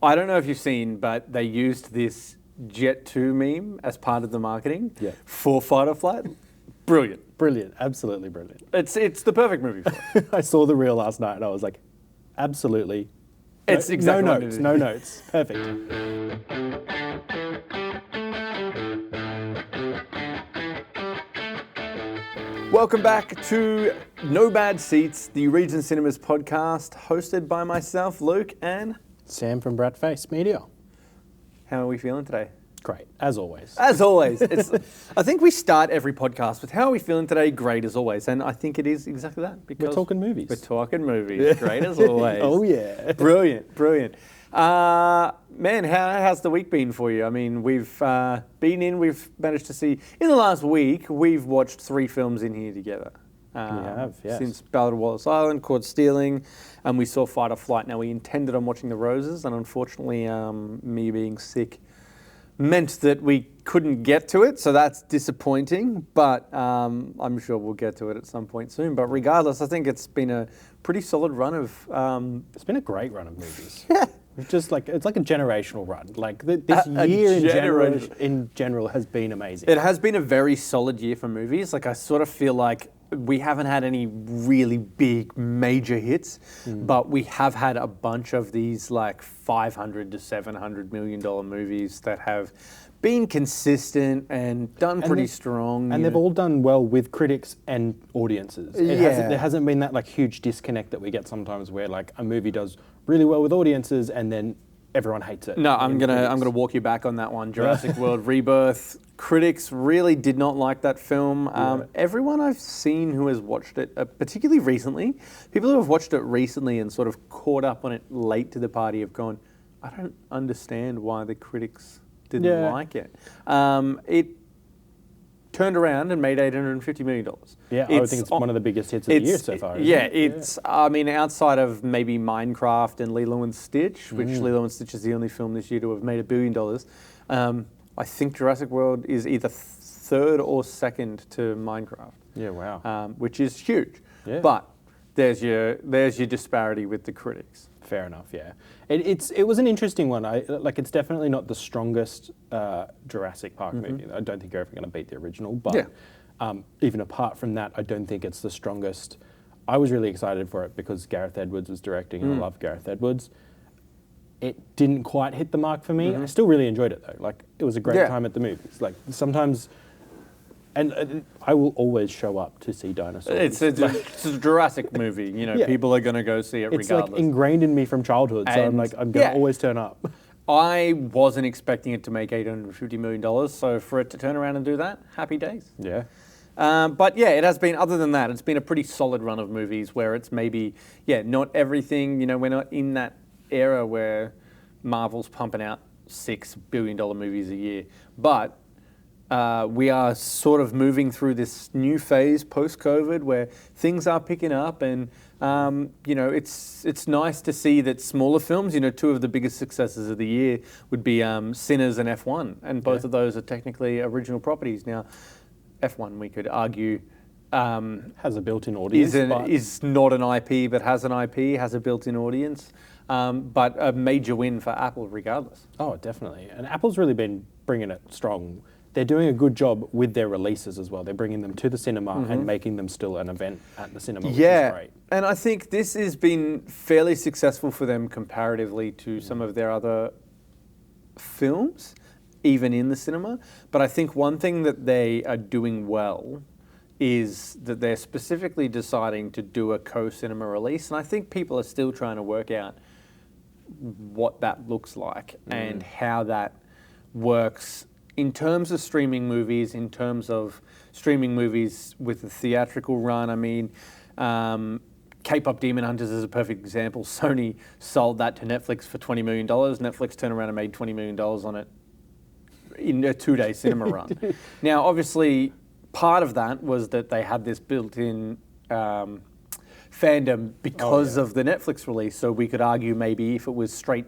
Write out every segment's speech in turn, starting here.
I don't know if you've seen, but they used this Jet 2 meme as part of the marketing for Fight or Flight. Brilliant. Brilliant. Absolutely brilliant. It's the perfect movie for it. I saw the reel last night and I was like, absolutely. It's exactly no what notes. it is. No notes. Perfect. Welcome back to No Bad Seats, the Regent Cinemas podcast, hosted by myself, Luke, and Sam from Brat Face Media. How are we feeling today? Great, as always. As always. I think we start every podcast with how are we feeling today? Great as always. And I think it is exactly that. Because We're talking movies. We're talking movies. Great as always. Oh, yeah. Brilliant. Man, how's the week been for you? I mean, we've we've managed to see, in the last week, we've watched 3 films in here together. We have, yes. Since Ballad of Wallace Island, Caught Stealing, and we saw Fight or Flight. Now, we intended on watching The Roses, and unfortunately, me being sick meant that we couldn't get to it, so that's disappointing, but I'm sure we'll get to it at some point soon. But regardless, I think it's been a pretty solid run of... It's been a great run of movies. Yeah. It's like a generational run. Like this year in general has been amazing. It has been a very solid year for movies. Like I sort of feel like we haven't had any really big major hits, but we have had a bunch of these like $500 to $700 million movies that have been consistent and done pretty strong. And they've all done well with critics and audiences. There hasn't been that like huge disconnect that we get sometimes where like a movie does really well with audiences and then everyone hates it. No, I'm gonna walk you back on that one. Jurassic World Rebirth. Critics really did not like that film. Everyone I've seen who has watched it, particularly recently, people who have watched it recently and sort of caught up on it late to the party have gone, I don't understand why the critics didn't like it. It turned around and made $850 million. Yeah, I would think it's one of the biggest hits of the year so far. I mean, outside of maybe Minecraft and Lilo and Stitch, which Lilo and Stitch is the only film this year to have made $1 billion, I think Jurassic World is either third or second to Minecraft. Yeah, wow. Which is huge. Yeah. But there's your disparity with the critics. Fair enough, yeah. It was an interesting one. It's definitely not the strongest Jurassic Park movie. I don't think you're ever going to beat the original, but even apart from that, I don't think it's the strongest. I was really excited for it because Gareth Edwards was directing, and I love Gareth Edwards. It didn't quite hit the mark for me. I still really enjoyed it though. Like it was a great time at the movies. Like sometimes. And I will always show up to see dinosaurs. It's a Jurassic movie, you know. People are going to go see it regardless. It's like ingrained in me from childhood, so I'm going to always turn up. I wasn't expecting it to make $850 million, so for it to turn around and do that, happy days. Yeah. But yeah, it has been, other than that, it's been a pretty solid run of movies where it's maybe, not everything, you know, we're not in that era where Marvel's pumping out $6 billion movies a year, but we are sort of moving through this new phase post-COVID where things are picking up, and it's nice to see that smaller films. You know, 2 of the biggest successes of the year would be Sinners and F1, and both of those are technically original properties. Now, F1 we could argue has a built-in audience, is not an IP, but has an IP, has a built-in audience. But a major win for Apple, regardless. Oh, definitely, and Apple's really been bringing it strong. They're doing a good job with their releases as well. They're bringing them to the cinema and making them still an event at the cinema, which is great. And I think this has been fairly successful for them comparatively to some of their other films, even in the cinema. But I think one thing that they are doing well is that they're specifically deciding to do a co-cinema release. And I think people are still trying to work out what that looks like and how that works in terms of streaming movies, in terms of streaming movies with a theatrical run. I mean, K-pop Demon Hunters is a perfect example. Sony sold that to Netflix for $20 million. Netflix turned around and made $20 million on it in a 2-day cinema run. Now, obviously, part of that was that they had this built-in fandom because of the Netflix release. So we could argue maybe if it was straight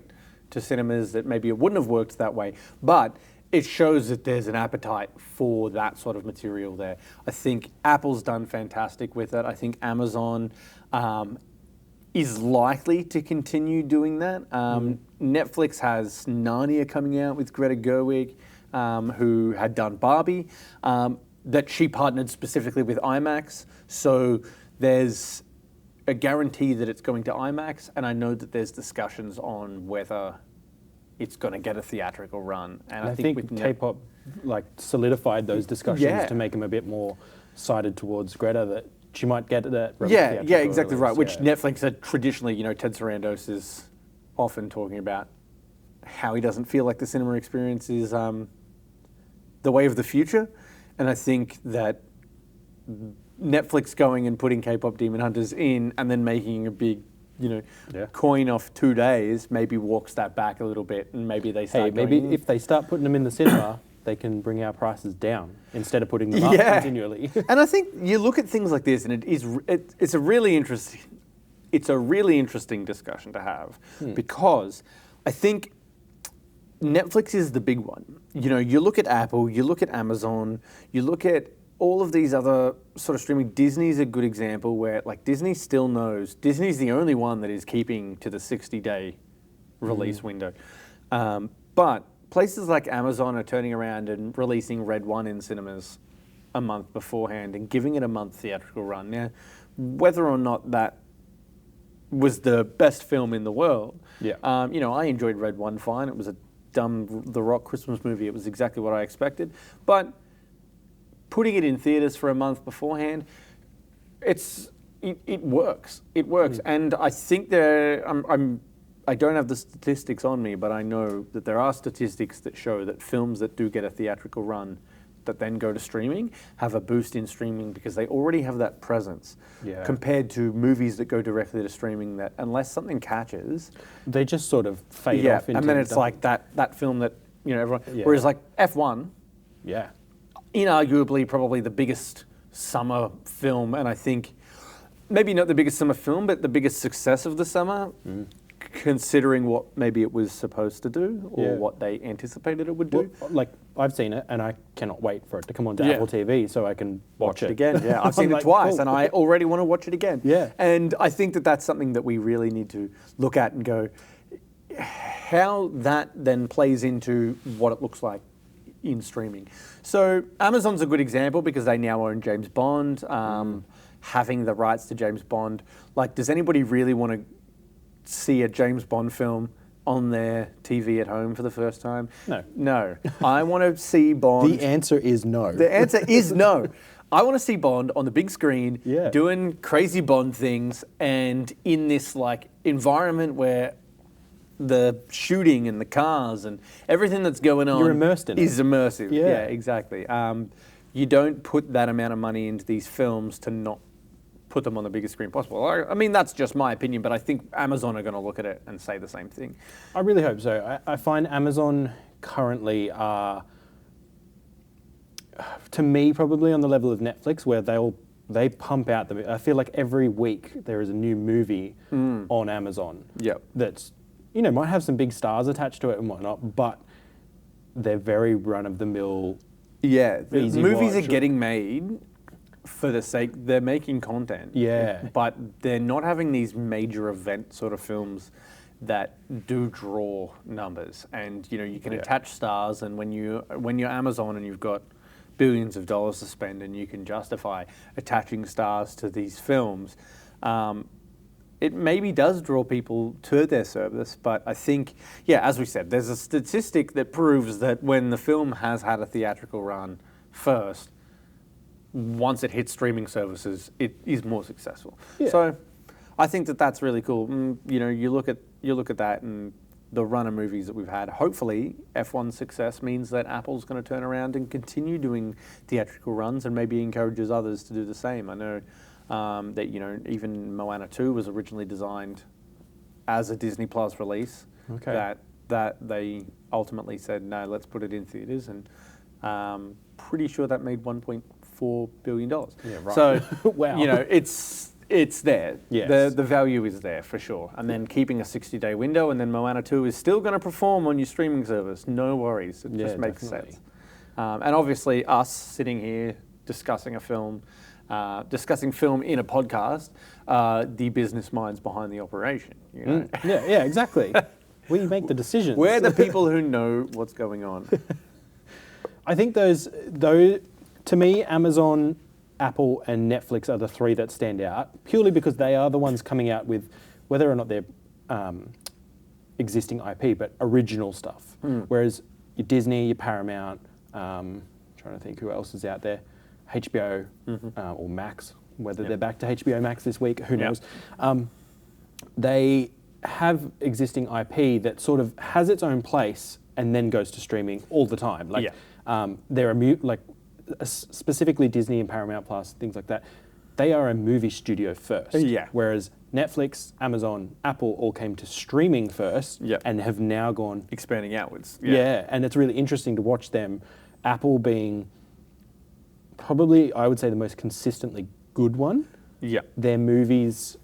to cinemas that maybe it wouldn't have worked that way. But it shows that there's an appetite for that sort of material there. I think Apple's done fantastic with it. I think Amazon is likely to continue doing that. Netflix has Narnia coming out with Greta Gerwig, who had done Barbie, that she partnered specifically with IMAX. So there's a guarantee that it's going to IMAX, and I know that there's discussions on whether it's going to get a theatrical run. And I think with K-pop like solidified those discussions to make them a bit more sided towards Greta, that she might get that. Yeah, exactly right. Which Netflix had traditionally, Ted Sarandos is often talking about how he doesn't feel like the cinema experience is the way of the future. And I think that Netflix going and putting K-pop Demon Hunters in and then making a big, coin off 2 days maybe walks that back a little bit, and maybe they start if they start putting them in the cinema, they can bring our prices down instead of putting them up continually. And I think you look at things like this, and it's a really interesting discussion to have, because I think Netflix is the big one. You look at Apple, you look at Amazon, you look at all of these other sort of streaming. Disney's a good example where Disney still knows. Disney's the only one that is keeping to the 60-day release window. But places like Amazon are turning around and releasing Red One in cinemas a month beforehand and giving it a month theatrical run. Now, whether or not that was the best film in the world, I enjoyed Red One fine. It was a dumb The Rock Christmas movie. It was exactly what I expected. But putting it in theaters for a month beforehand, it works. It works, and I think I don't have the statistics on me, but I know that there are statistics that show that films that do get a theatrical run that then go to streaming have a boost in streaming because they already have that presence compared to movies that go directly to streaming that unless something catches, they just sort of fade off into and then it's like that film that everyone whereas like F1 inarguably probably the biggest summer film, and I think maybe not the biggest summer film but the biggest success of the summer considering what maybe it was supposed to do or what they anticipated it would do. Well, like I've seen it and I cannot wait for it to come onto Apple TV so I can watch it again. Yeah, I've seen it twice and I already want to watch it again. Yeah. And I think that that's something that we really need to look at and go, how that then plays into what it looks like in streaming. So Amazon's a good example because they now own James Bond, having the rights to James Bond. Like, does anybody really want to see a James Bond film on their TV at home for the first time? No. I want to see Bond. The answer is no. The answer is no. I want to see Bond on the big screen doing crazy Bond things and in this environment where the shooting and the cars and everything that's going on You're immersed in is it. immersive. Yeah, exactly. You don't put that amount of money into these films to not put them on the biggest screen possible. I mean, that's just my opinion, but I think Amazon are going to look at it and say the same thing. I really hope so. I find Amazon currently are, to me, probably on the level of Netflix, where they pump out I feel like every week there is a new movie on Amazon. Yep. That's, might have some big stars attached to it and whatnot, but they're very run-of-the-mill. Yeah, the movies are getting made for the sake, they're making content. Yeah. But they're not having these major event sort of films that do draw numbers. And, you can attach stars, and when you're Amazon and you've got billions of dollars to spend and you can justify attaching stars to these films, it maybe does draw people to their service. But I think, as we said, there's a statistic that proves that when the film has had a theatrical run first, once it hits streaming services, it is more successful. Yeah. So I think that that's really cool. You look at that and the run of movies that we've had. Hopefully, F1's success means that Apple's going to turn around and continue doing theatrical runs and maybe encourages others to do the same. I know that even Moana 2 was originally designed as a Disney Plus release. Okay. That they ultimately said no, let's put it in theaters, and pretty sure that made $1.4 billion. Yeah, right. So, wow. It's there. Yes. The value is there for sure. And then keeping a 60-day window, and then Moana 2 is still going to perform on your streaming service. No worries. It just makes sense. And obviously, us sitting here discussing a film discussing film in a podcast, the business minds behind the operation. You know? Yeah, exactly. We make the decisions. We're the people who know what's going on. I think to me, Amazon, Apple, and Netflix are the three that stand out, purely because they are the ones coming out with, whether or not they're existing IP, but original stuff. Whereas your Disney, your Paramount, trying to think who else is out there, HBO or Max, whether they're back to HBO Max this week, who knows. They have existing IP that sort of has its own place and then goes to streaming all the time. Like they're specifically Disney and Paramount Plus, things like that. They are a movie studio first. Whereas Netflix, Amazon, Apple all came to streaming first and have now gone expanding outwards. And it's really interesting to watch them. Apple being probably, I would say, the most consistently good one. Their movies,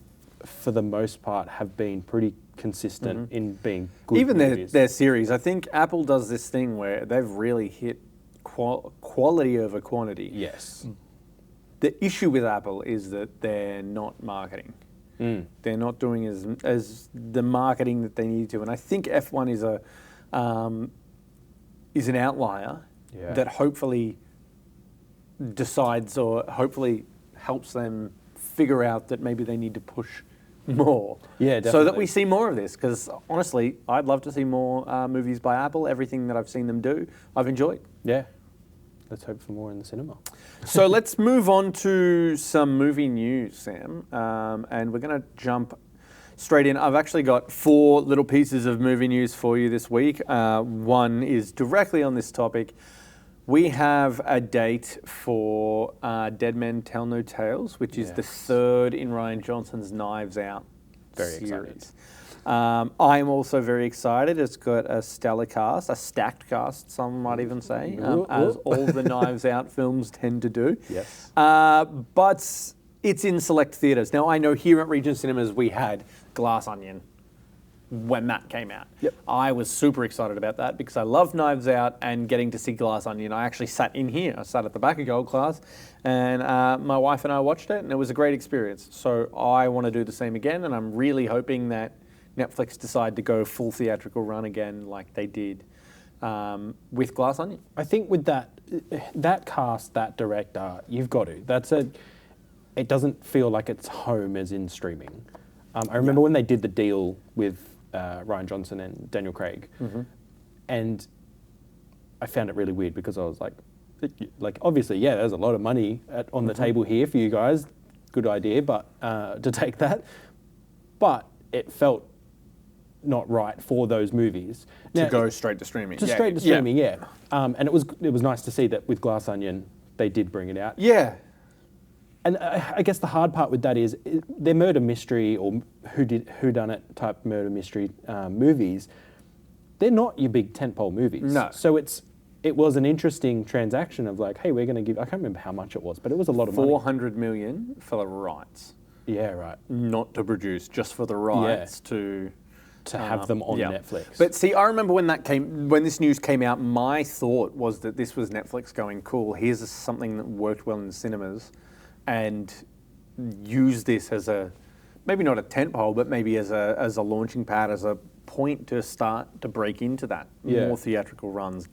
for the most part, have been pretty consistent in being good Even movies. their series. I think Apple does this thing where they've really hit quality over quantity. Yes. The issue with Apple is that they're not marketing. They're not doing as the marketing that they need to. And I think F1 is an outlier that hopefully decides or hopefully helps them figure out that maybe they need to push more. So that we see more of this. Because honestly, I'd love to see more movies by Apple. Everything that I've seen them do, I've enjoyed. Let's hope for more in the cinema. So let's move on to some movie news, Sam. And we're going to jump straight in. I've actually got 4 little pieces of movie news for you this week. One is directly on this topic. We have a date for Dead Men Tell No Tales, which is the 3rd in Rian Johnson's Knives Out series. I am also very excited. It's got a stellar cast, a stacked cast, some might even say, as all the Knives Out films tend to do. But it's in select theatres. Now, I know here at Regent Cinemas we had Glass Onion when that came out. I was super excited about that because I love Knives Out and getting to see Glass Onion. I actually sat in here. I sat at the back of Gold Class and my wife and I watched it and it was a great experience. So I want to do the same again and I'm really hoping that Netflix decide to go full theatrical run again like they did with Glass Onion. I think with that cast, that director, you've got to. It doesn't feel like it's home as in streaming. I remember when they did the deal with Rian Johnson and Daniel Craig, and I found it really weird because I was like obviously, there's a lot of money on the table here for you guys. Good idea, but to take that, but it felt not right for those movies to go straight to streaming. Straight to streaming, and it was nice to see that with Glass Onion they did bring it out. And I guess the hard part with that is they're murder mystery or whodunit type murder mystery movies. They're not your big tentpole movies. No. So it was an interesting transaction of like, hey, we're going to give. I can't remember how much it was, but it was a lot of money. 400 million for the rights. Not to produce, just for the rights to have them on Netflix. But see, I remember when this news came out, my thought was that this was Netflix going, cool, here's something that worked well in the cinemas, and use this as maybe not a tentpole, but maybe as a launching pad, as a point to start to break into that. More theatrical runs,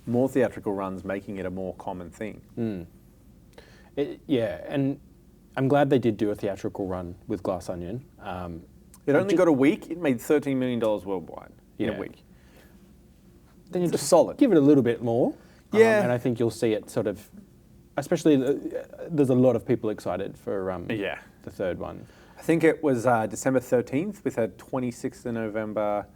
more theatrical runs, making it a more common thing. And I'm glad they did do a theatrical run with Glass Onion. It only got a week. It made $13 million worldwide in a week. Then you just solid. Give it a little bit more. And I think you'll see it sort of, especially there's a lot of people excited for the third one. I think it was December 13th with a 26th of November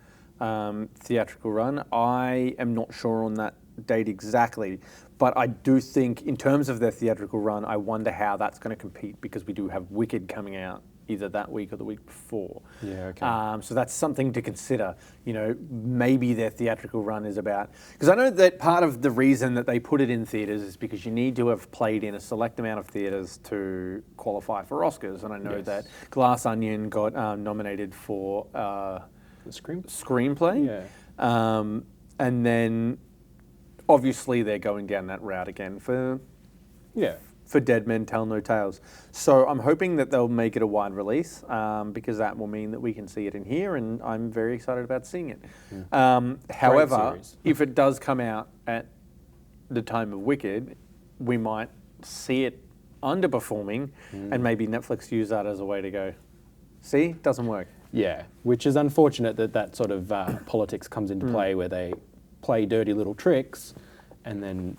theatrical run. I am not sure on that date exactly, but I do think in terms of their theatrical run, I wonder how that's going to compete because we do have Wicked coming out either that week or the week before. So that's something to consider. You know, maybe their theatrical run is about, because I know that part of the reason that they put it in theatres is because you need to have played in a select amount of theatres to qualify for Oscars. And I know that Glass Onion got nominated for the screenplay. And then obviously they're going down that route again for Yeah. for Dead Men Tell No Tales. So I'm hoping that they'll make it a wide release because that will mean that we can see it in here, and I'm very excited about seeing it. However, if it does come out at the time of Wicked, we might see it underperforming, and maybe Netflix use that as a way to go, see, doesn't work. Yeah, which is unfortunate that sort of politics comes into play where they play dirty little tricks and then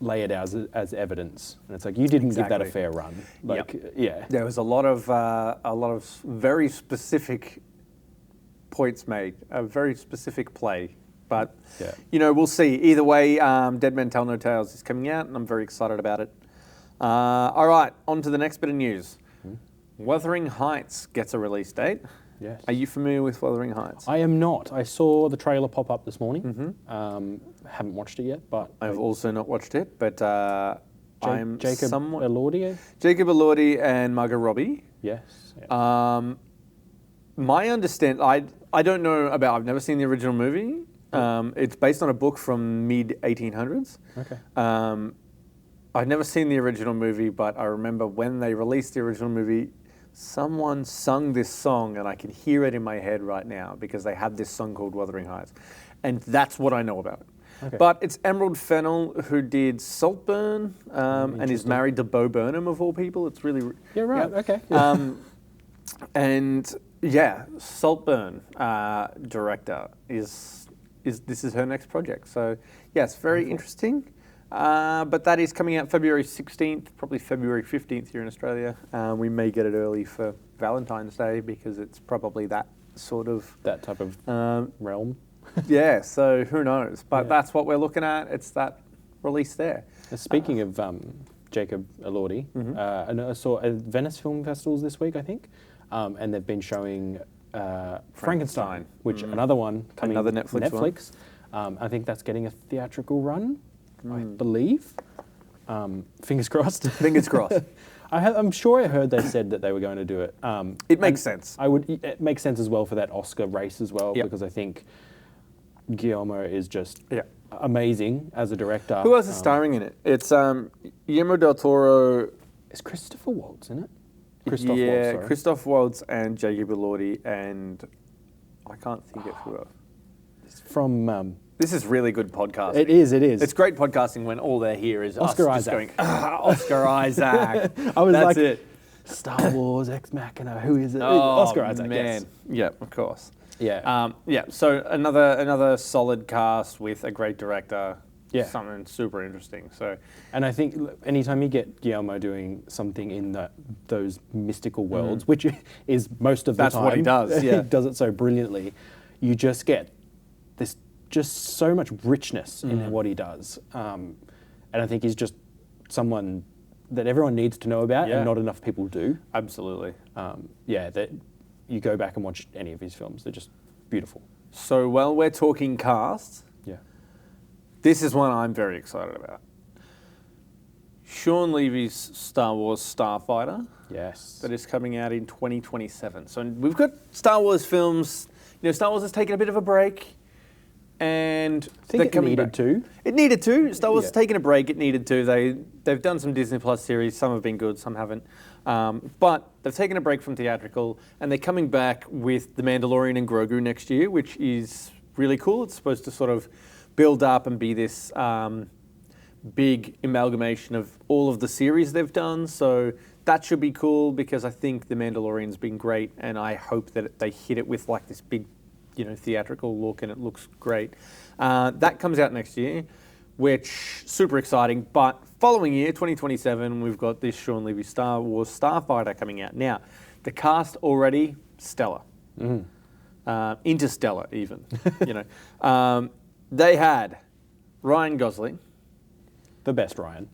lay it out as evidence, and it's like you didn't give that a fair run. Yeah, there was a lot of very specific points made, a very specific play, but we'll see. Either way, Dead Men Tell No Tales is coming out, and I'm very excited about it. All right, on to the next bit of news. Wuthering Heights gets a release date. Yes. Are you familiar with Wuthering Heights? I am not. I saw the trailer pop up this morning. Haven't watched it yet, but I've also not watched it. But I'm Jacob somewhat Elordi. Jacob Elordi and Margot Robbie. Yes. Yeah. My understand, I don't know about. I've never seen the original movie. It's based on a book from mid 1800s. Okay. I've never seen the original movie, but I remember when they released the original movie, someone sung this song, and I can hear it in my head right now because they had this song called Wuthering Heights. And that's what I know about it. Okay. But it's Emerald Fennell who did Saltburn and is married to Bo Burnham, of all people. It's really... Yeah, right. Yeah. Okay. And yeah, Saltburn director is this is her next project. So yeah, it's very interesting. But that is coming out February 16th, probably February 15th here in Australia. We may get it early for Valentine's Day because it's probably that type of realm. Yeah, so who knows? But that's what we're looking at. It's that release there. Speaking of Jacob Elordi, I saw Venice Film Festivals this week, I think, and they've been showing Frankenstein, which another one coming another Netflix. I think that's getting a theatrical run. I believe. Fingers crossed. Fingers crossed. I'm sure I heard they said that they were going to do it. It makes sense. It makes sense as well for that Oscar race as well, because I think Guillermo is just amazing as a director. Who else is starring in it? It's Guillermo del Toro. Is Christopher Waltz in it? Christoph Waltz and Jacob Elordi, and I can't think of who else. It's from... This is really good podcasting. It is. It's great podcasting when all they hear is Oscar us Isaac. just going, Oscar Isaac. That's it. Star Wars, Ex Machina, who is it? Oh, Oscar Isaac, man. yes. Yeah, of course. Yeah. So another solid cast with a great director. Yeah. Something super interesting. And I think anytime you get Guillermo doing something in those mystical worlds, which is most of the time. That's what he does, yeah. He does it so brilliantly. You just get this just so much richness in what he does. And I think he's just someone that everyone needs to know about and not enough people do. Absolutely. That you go back and watch any of his films. They're just beautiful. So while we're talking cast, this is one I'm very excited about. Sean Levy's Star Wars Starfighter. Yes. That is coming out in 2027. So we've got Star Wars films. Star Wars has taken a bit of a break. And I think it needed to. It needed to. Star Wars has taken a break. It needed to. They've done some Disney Plus series. Some have been good, some haven't. But they've taken a break from theatrical, and they're coming back with The Mandalorian and Grogu next year, which is really cool. It's supposed to sort of build up and be this big amalgamation of all of the series they've done. So that should be cool because I think The Mandalorian's been great, and I hope that they hit it with like this big theatrical look, and it looks great. That comes out next year, which super exciting. But following year, 2027, we've got this Sean Levy Star Wars Starfighter coming out. Now, the cast already stellar, interstellar even. They had Ryan Gosling, the best Ryan,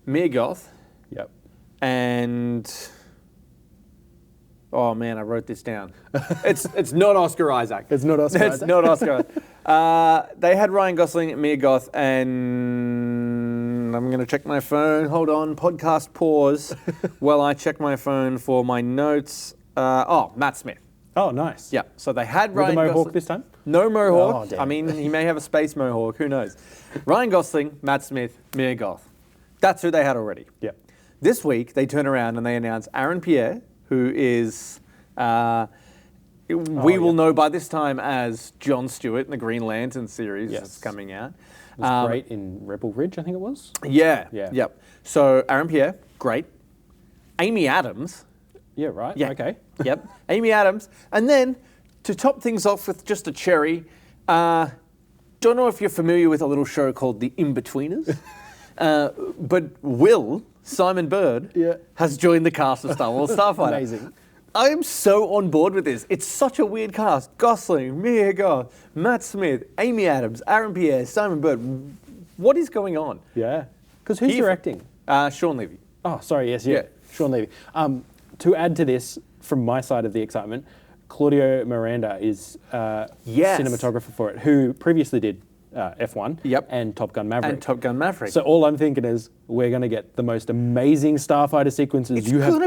Mia Goth, yep, and. Oh man, I wrote this down. It's not Oscar Isaac. It's not Oscar Isaac. It's not Oscar Isaac. They had Ryan Gosling, Mia Goth, and I'm going to check my phone. Hold on, podcast pause while I check my phone for my notes. Matt Smith. Oh, nice. Yeah, so they had With Ryan the Mohawk Gosling. this time? No mohawk. Oh, damn. I mean, he may have a space mohawk. Who knows? Ryan Gosling, Matt Smith, Mia Goth. That's who they had already. Yep. This week, they turn around and they announce Aaron Pierre, who is, we will know by this time as Jon Stewart in the Green Lantern series that's coming out. It was great in Rebel Ridge, I think it was. Yeah. Yeah. Yep. So Aaron Pierre, great. Amy Adams. Yeah, right. Yeah. Okay. Yep. Amy Adams. And then, to top things off with just a cherry, don't know if you're familiar with a little show called The In-Betweeners, but Simon Bird, has joined the cast of Star Wars Starfighter. Amazing. I am so on board with this. It's such a weird cast. Gosling, Mia Goth, Matt Smith, Amy Adams, Aaron Pierre, Simon Bird. What is going on? Yeah. Because who's directing? Sean Levy. Oh, sorry, yes, yeah. Sean Levy. To add to this, from my side of the excitement, Claudio Miranda is cinematographer for it, who previously did F1 and Top Gun Maverick. So all I'm thinking is we're going to get the most amazing Starfighter sequences you have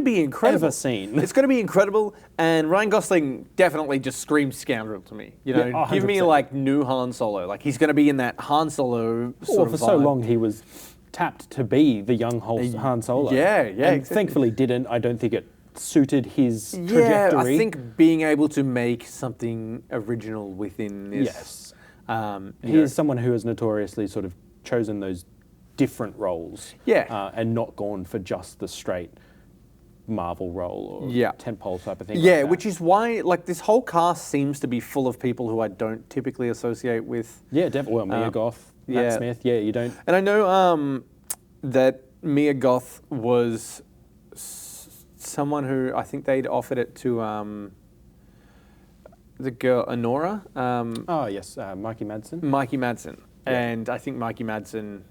ever seen. It's going to be incredible, and Ryan Gosling definitely just screams scoundrel to me. You know, give me like new Han Solo. Like he's going to be in that Han Solo sort of for so long he was tapped to be the young Han Solo. Yeah, and thankfully didn't. I don't think it suited his trajectory. Yeah, I think being able to make something original within this. Yes. He is someone who has notoriously sort of chosen those different roles. Yeah. And not gone for just the straight Marvel role or tentpole type of thing. Yeah, which is why like this whole cast seems to be full of people who I don't typically associate with. Yeah, definitely. Well, Mia Goth, Matt Smith. Yeah, you don't. And I know that Mia Goth was someone who I think they'd offered it to the girl Honora. Mikey Madsen. Mikey Madsen. Yeah. And I think Mikey Madsen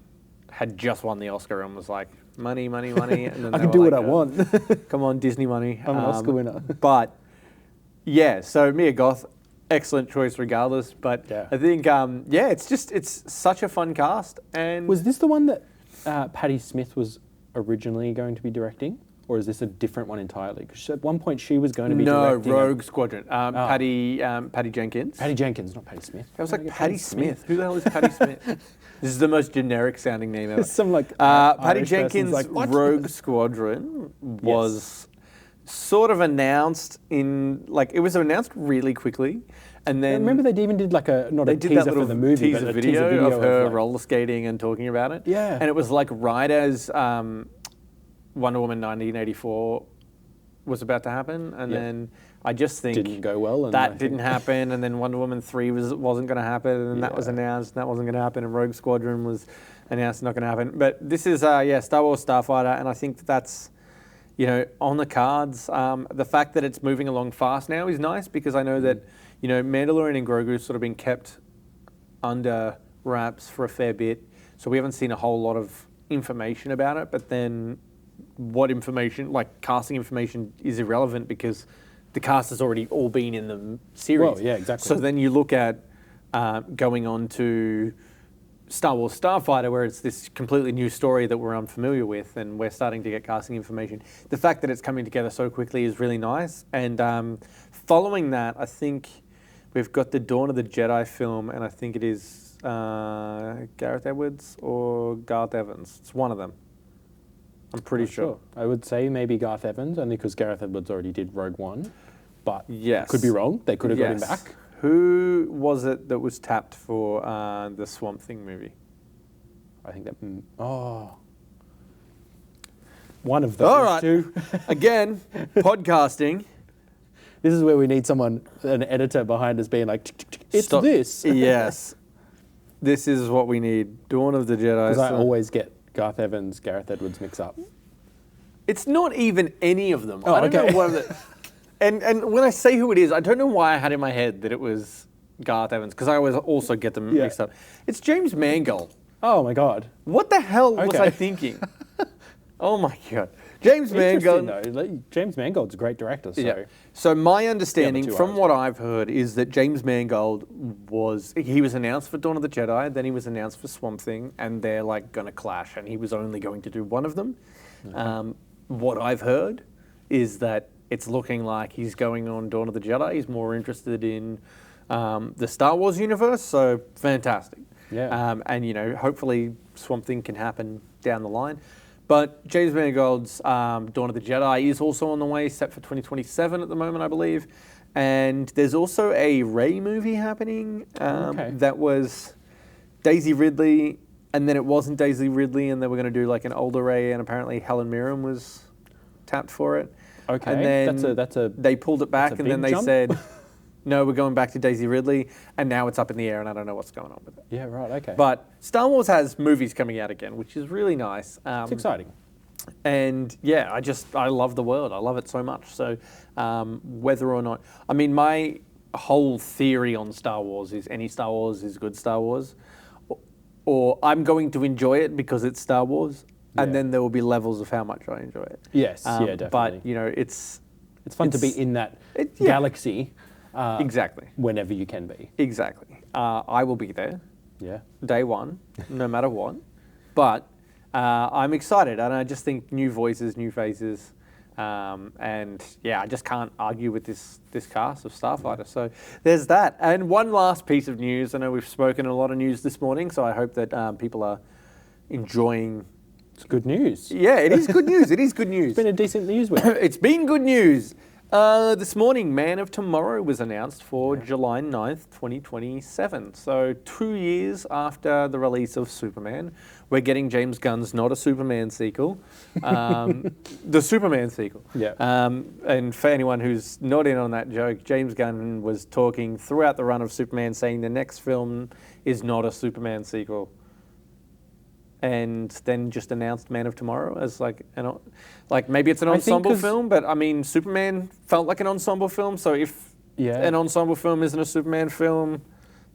had just won the Oscar and was like, money. And then I can do what I want. Come on, Disney money. I'm an Oscar winner. But yeah, so Mia Goth, excellent choice regardless. But I think, it's such a fun cast. And was this the one that Patti Smith was originally going to be directing? Or is this a different one entirely? Because at one point she was going to be directing... No, Rogue Squadron. Patty Jenkins. Patty Jenkins, not Patti Smith. I was like, Patti Smith? Who the hell is Patti Smith? This is the most generic sounding name ever. Some like Patty Jenkins' Rogue Squadron was sort of announced in... Like, it was announced really quickly. And then... I remember they even did like a teaser for the movie, but a teaser video of her roller skating and talking about it. Yeah. And it was like right as... Wonder Woman 1984 was about to happen, and then I just think didn't go well, and that didn't happen, and then Wonder Woman 3 wasn't going to happen, and then that was announced, and that wasn't going to happen, and Rogue Squadron was announced not going to happen. But this is Star Wars Starfighter, and I think that's on the cards. The fact that it's moving along fast now is nice because I know that Mandalorian and Grogu's sort of been kept under wraps for a fair bit, so we haven't seen a whole lot of information about it. But then what information, like casting information, is irrelevant because the cast has already all been in the series. Well, yeah, exactly. So then you look at going on to Star Wars Starfighter, where it's this completely new story that we're unfamiliar with, and we're starting to get casting information. The fact that it's coming together so quickly is really nice. And following that, I think we've got the Dawn of the Jedi film, and I think it is Gareth Edwards or Garth Evans. It's one of them. I'm pretty sure. I would say maybe Garth Evans, only because Gareth Edwards already did Rogue One. But could be wrong. They could have got him back. Who was it that was tapped for the Swamp Thing movie? I think that... one of those All right. two. Again, podcasting. This is where we need someone, an editor behind us being like, it's this. Yes. This is what we need. Dawn of the Jedi. Because I always get Garth Evans, Gareth Edwards mix up. It's not even any of them. Oh, I don't know what the, and when I say who it is, I don't know why I had in my head that it was Garth Evans, because I always also get them mixed up. It's James Mangold. Oh my God. What the hell was I thinking? Oh my God. James Mangold. James Mangold's a great director. So. Yeah. So my understanding from what I've heard is that James Mangold was announced for Dawn of the Jedi, then he was announced for Swamp Thing, and they're like going to clash, and he was only going to do one of them. Mm-hmm. What I've heard is that it's looking like he's going on Dawn of the Jedi. He's more interested in the Star Wars universe, so fantastic. Yeah. And hopefully Swamp Thing can happen down the line. But James Mangold's Dawn of the Jedi is also on the way, set for 2027 at the moment, I believe. And there's also a Rey movie happening that was Daisy Ridley, and then it wasn't Daisy Ridley, and they were going to do like an older Rey, and apparently Helen Mirren was tapped for it. Okay, and then they pulled it back, and then they said, no, we're going back to Daisy Ridley, and now it's up in the air, and I don't know what's going on with it. Yeah, right, okay. But Star Wars has movies coming out again, which is really nice. It's exciting. And yeah, I love the world. I love it so much. So whether or not, I mean, my whole theory on Star Wars is any Star Wars is good Star Wars, or I'm going to enjoy it because it's Star Wars, and then there will be levels of how much I enjoy it. Yes, yeah, definitely. But it's fun to be in that galaxy. Exactly. Whenever you can be. Exactly. I will be there. Yeah. Day one, no matter what. But I'm excited, and I just think new voices, new faces, and yeah, I just can't argue with this cast of Starfighter. So there's that. And one last piece of news. I know we've spoken a lot of news this morning, so I hope that people are enjoying. It's good news. Yeah, it is good news. It is good news. It's been a decent news week. It's been good news. This morning, Man of Tomorrow was announced for July 9th, 2027. So 2 years after the release of Superman, we're getting James Gunn's Not a Superman sequel, the Superman sequel. Yeah. And for anyone who's not in on that joke, James Gunn was talking throughout the run of Superman saying the next film is not a Superman sequel. And then just announced Man of Tomorrow as like maybe it's an ensemble film, but I mean Superman felt like an ensemble film. So if an ensemble film isn't a Superman film,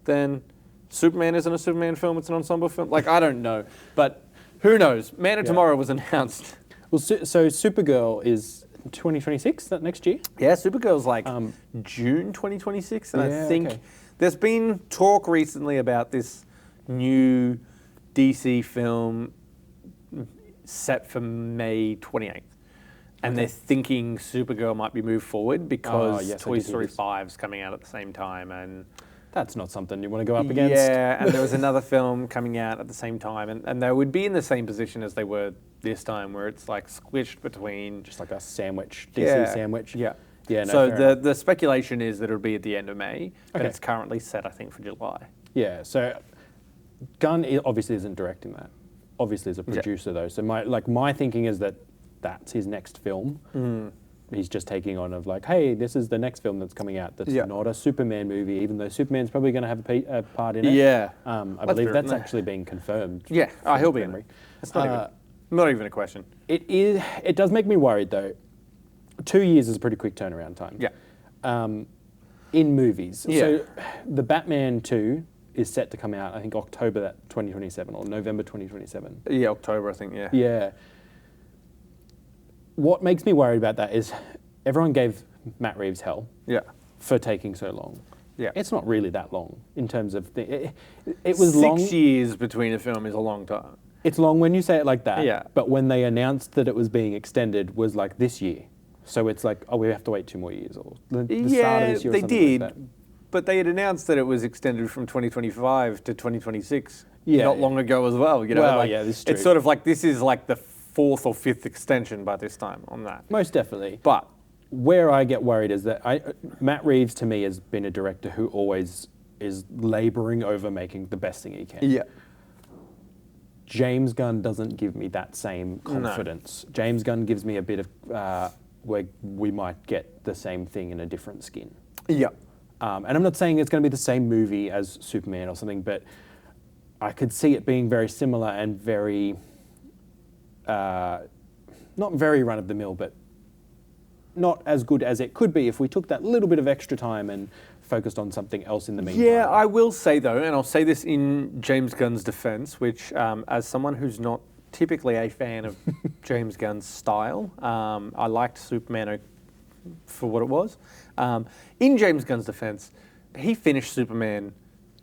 then Superman isn't a Superman film. It's an ensemble film. Like I don't know, but who knows? Man of Tomorrow was announced. Well, so Supergirl is 2026. That next year. Yeah, Supergirl's like June 2026, and I think there's been talk recently about this new DC film set for May 28th. And they're thinking Supergirl might be moved forward because Toy Story 5's coming out at the same time. And that's not something you want to go up against. Yeah, and there was another film coming out at the same time. And they would be in the same position as they were this time, where it's like squished between... Just like a sandwich, DC sandwich. Yeah. Yeah. No, so the speculation is that it'll be at the end of May, and it's currently set, I think, for July. Yeah, so... Gunn obviously isn't directing that. Obviously, as a producer, though. So my thinking is that that's his next film. He's just taking on of like, hey, this is the next film that's coming out. That's not a Superman movie, even though Superman's probably going to have a part in it. Yeah, I believe that's actually being confirmed. Yeah, he'll be in it. It's not even a question. It is. It does make me worried though. 2 years is a pretty quick turnaround time. Yeah. In movies, so the Batman 2. Is set to come out, I think, October 2027 or November 2027. Yeah, October, I think, yeah. Yeah. What makes me worried about that is everyone gave Matt Reeves hell for taking so long. Yeah. It's not really that long in terms of... it was long... 6 years between a film is a long time. It's long when you say it like that. Yeah. But when they announced that it was being extended was like this year. So it's like, we have to wait 2 more years or the start of this year or something did. like that. But they had announced that it was extended from 2025 to 2026 not long ago as well. Well, this is true. It's sort of like this is like the 4th or 5th extension by this time on that. Most definitely. But where I get worried is that Matt Reeves, to me, has been a director who always is labouring over making the best thing he can. Yeah. James Gunn doesn't give me that same confidence. No. James Gunn gives me a bit of where we might get the same thing in a different skin. Yeah. And I'm not saying it's going to be the same movie as Superman or something, but I could see it being very similar and very, not very run-of-the-mill, but not as good as it could be if we took that little bit of extra time and focused on something else in the meantime. Yeah, I will say though, and I'll say this in James Gunn's defense, which as someone who's not typically a fan of James Gunn's style, I liked Superman for what it was. In James Gunn's defense, he finished Superman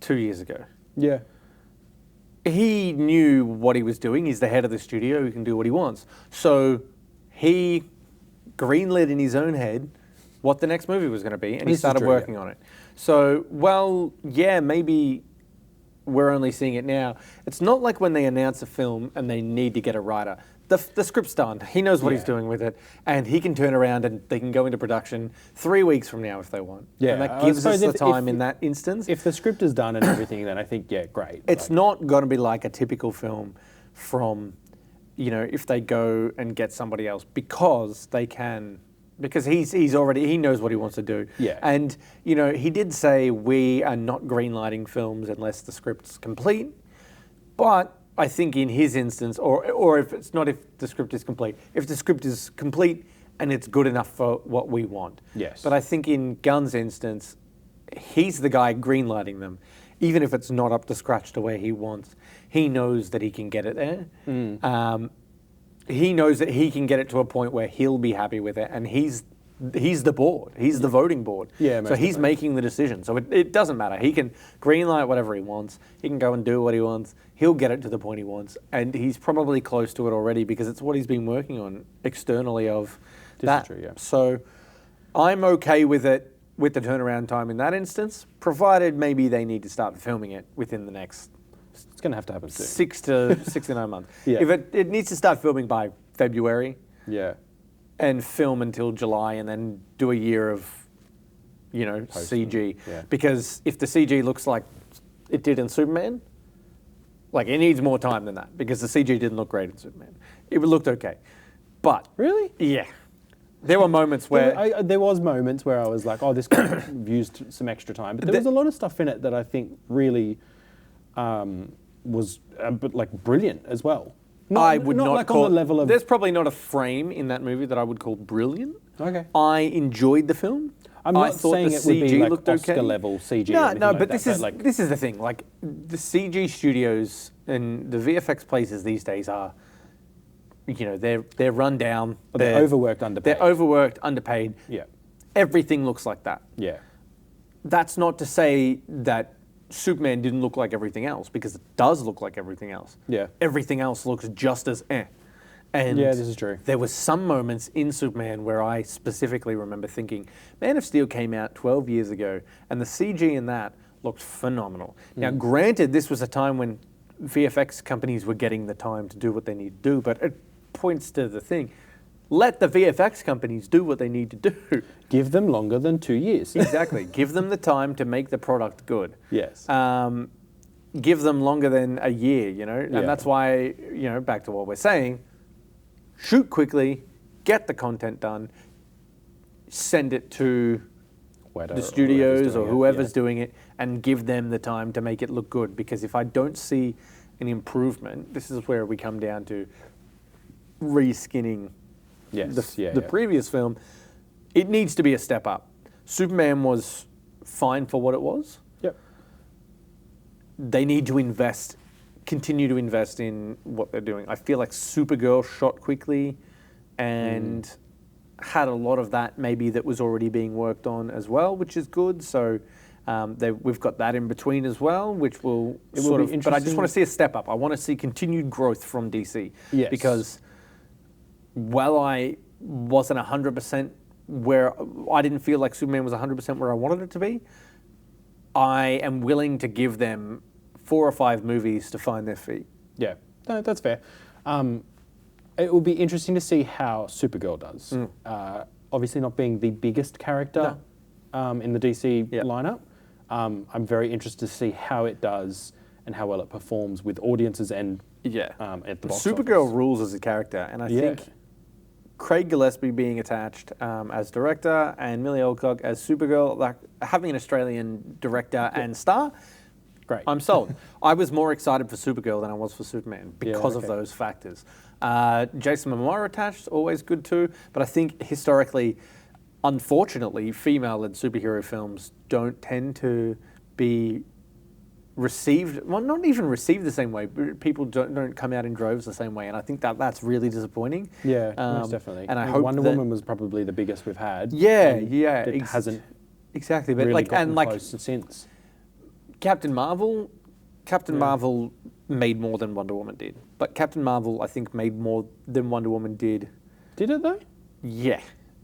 2 years ago. Yeah. He knew what he was doing. He's the head of the studio. He can do what he wants. So he greenlit in his own head what the next movie was going to be, and he started working on it. So, well, yeah, maybe we're only seeing it now. It's not like when they announce a film and they need to get a writer. The script's done. He knows what he's doing with it, and he can turn around and they can go into production 3 weeks from now if they want. Yeah, and that gives us the time in that instance. If the script is done and everything, then I think, yeah, great. It's not going to be like a typical film from, if they go and get somebody else because they can, because he knows what he wants to do. Yeah. And, he did say we are not greenlighting films unless the script's complete, but I think in his instance, or if the script is complete, if the script is complete and it's good enough for what we want. Yes. But I think in Gunn's instance, he's the guy greenlighting them. Even if it's not up to scratch to where he wants, he knows that he can get it there. He knows that he can get it to a point where he'll be happy with it, and he's the board. He's the voting board. Yeah, so he's making the decision. So it doesn't matter. He can greenlight whatever he wants. He can go and do what he wants. He'll get it to the point he wants. And he's probably close to it already because it's what he's been working on externally of that. True, yeah. So I'm okay with it, with the turnaround time in that instance, provided maybe they need to start filming it within the next It's going to have to happen soon. 6 to 9 months. Yeah. If it needs to start filming by February, Yeah. and film until July and then do a year of, CG. Yeah. Because if the CG looks like it did in Superman, like it needs more time than that because the CG didn't look great in Superman. It looked okay. But... Really? Yeah. There were moments where... There was moments where I was like, oh, this could have used some extra time. But there was a lot of stuff in it that I think really was brilliant as well. I would not like call on the level of... There's probably not a frame in that movie that I would call brilliant. Okay. I enjoyed the film. I'm I not thought saying the it would CG be like looked Oscar okay. level CG. No, or anything no, like but that, this is the thing. Like the CG studios and the VFX places these days are, they're run down. They're overworked, underpaid. They're overworked, underpaid. Yeah. Everything looks like that. Yeah. That's not to say that Superman didn't look like everything else, because it does look like everything else. Yeah. Everything else looks just as eh. And yeah, this is true. There was some moments in Superman where I specifically remember thinking, Man of Steel came out 12 years ago, and the CG in that looked phenomenal. Now, granted, this was a time when VFX companies were getting the time to do what they need to do, but it points to the thing. Let the VFX companies do what they need to do. Give them longer than 2 years. Exactly. Give them the time to make the product good. Yes. Give them longer than a year, And Yeah. that's why, back to what we're saying, shoot quickly, get the content done, send it to the studios or whoever's doing it, and give them the time to make it look good. Because if I don't see an improvement, this is where we come down to reskinning the previous film. It needs to be a step up. Superman was fine for what it was. Yep. They need to continue to invest in what they're doing. I feel like Supergirl shot quickly and had a lot of that maybe that was already being worked on as well, which is good. So we've got that in between as well, which will be interesting. But I just want to see a step up. I want to see continued growth from DC. Yes. Because while I wasn't 100% where, I didn't feel like Superman was 100% where I wanted it to be, I am willing to give them 4 or 5 movies to find their feet. Yeah, no, that's fair. It will be interesting to see how Supergirl does. Obviously not being the biggest character in the DC lineup, I'm very interested to see how it does and how well it performs with audiences and at the box Supergirl office. rules as a character, and I think Craig Gillespie being attached as director and Millie Alcock as Supergirl, like having an Australian director and star, great. I'm sold. I was more excited for Supergirl than I was for Superman because of those factors. Jason Momoa attached, always good too, but I think historically, unfortunately, female-led superhero films don't tend to be received, well, not even received the same way. People don't come out in droves the same way, and I think that's really disappointing. Yeah, most definitely. And I hope Wonder Woman was probably the biggest we've had. It hasn't exactly, but really gotten close since. Captain Marvel made more than Wonder Woman did, but Captain Marvel I think made more than Wonder Woman did. Did it though? Yeah,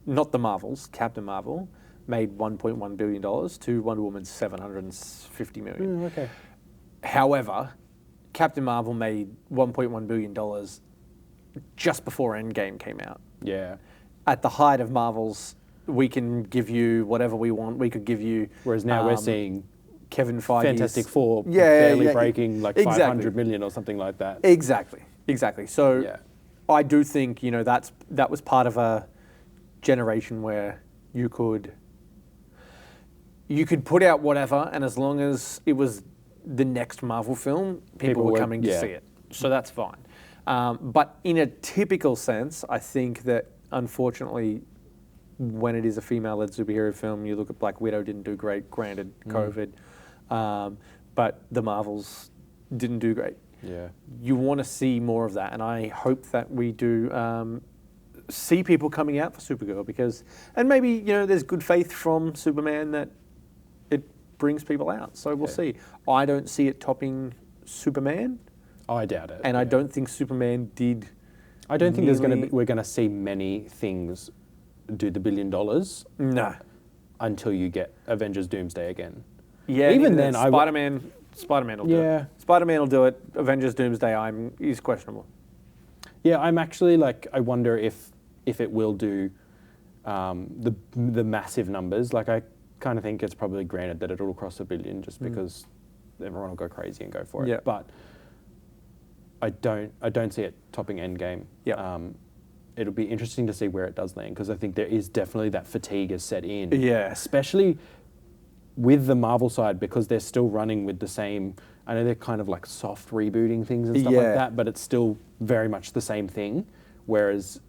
not the Marvels, Captain Marvel. made $1.1 billion to Wonder Woman's $750 million. Okay. However, Captain Marvel made $1.1 billion just before Endgame came out. Yeah. At the height of Marvel's, we can give you whatever we want. We could give you... Whereas now we're seeing Kevin Feige's... Fantastic Four barely breaking like 500 million or something like that. Exactly. So I do think, that was part of a generation where you could put out whatever, and as long as it was the next Marvel film, people were coming to see it. So that's fine. But in a typical sense, I think that unfortunately, when it is a female-led superhero film, you look at Black Widow, didn't do great, granted COVID, but the Marvels didn't do great. Yeah. You want to see more of that, and I hope that we do see people coming out for Supergirl because, and maybe, there's good faith from Superman that it brings people out. So we'll see. I don't see it topping Superman. I doubt it. And I don't think Superman did. I don't think we're going to see many things do the $1 billion. No. Until you get Avengers Doomsday again. Yeah. Even then, Spider-Man will do it. Spider-Man will do it. Avengers Doomsday, is questionable. Yeah, I'm actually I wonder if it will do the massive numbers. I kind of think it's probably granted that it'll cross $1 billion just because everyone will go crazy and go for it. Yeah. But I don't see it topping Endgame. Yeah. It'll be interesting to see where it does land because I think there is definitely that fatigue has set in. Yeah. Especially with the Marvel side because they're still running with the same. I know they're kind of soft rebooting things and stuff like that, but it's still very much the same thing. Whereas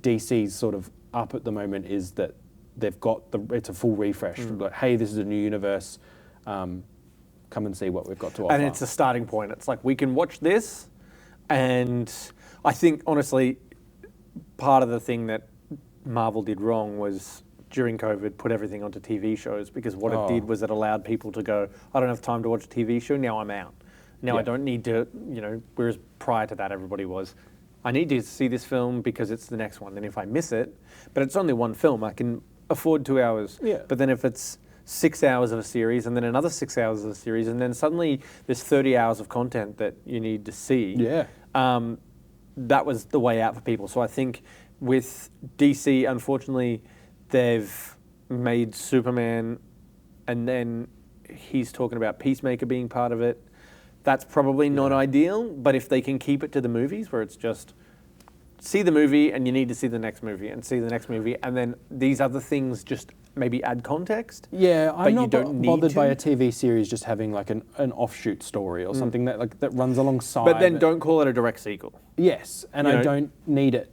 DC's sort of up at the moment is that they've got it's a full refresh. Hey, this is a new universe. Come and see what we've got to offer. And it's a starting point. It's we can watch this, and I think honestly, part of the thing that Marvel did wrong was during COVID put everything onto TV shows because what it did was it allowed people to go, I don't have time to watch a TV show, now I'm out. Now I don't need to, whereas prior to that everybody was, I need to see this film because it's the next one. And if I miss it, but it's only one film, I can afford 2 hours. Yeah. But then if it's 6 hours of a series and then another 6 hours of a series and then suddenly there's 30 hours of content that you need to see. Yeah. That was the way out for people. So I think with DC, unfortunately, they've made Superman and then he's talking about Peacemaker being part of it. That's probably not ideal, but if they can keep it to the movies where it's just see the movie and you need to see the next movie and see the next movie and then these other things just maybe add context. Yeah, I'm not bothered by a to. TV series just having an offshoot story or something that runs alongside. But then don't call it a direct sequel. Yes, and I don't need it.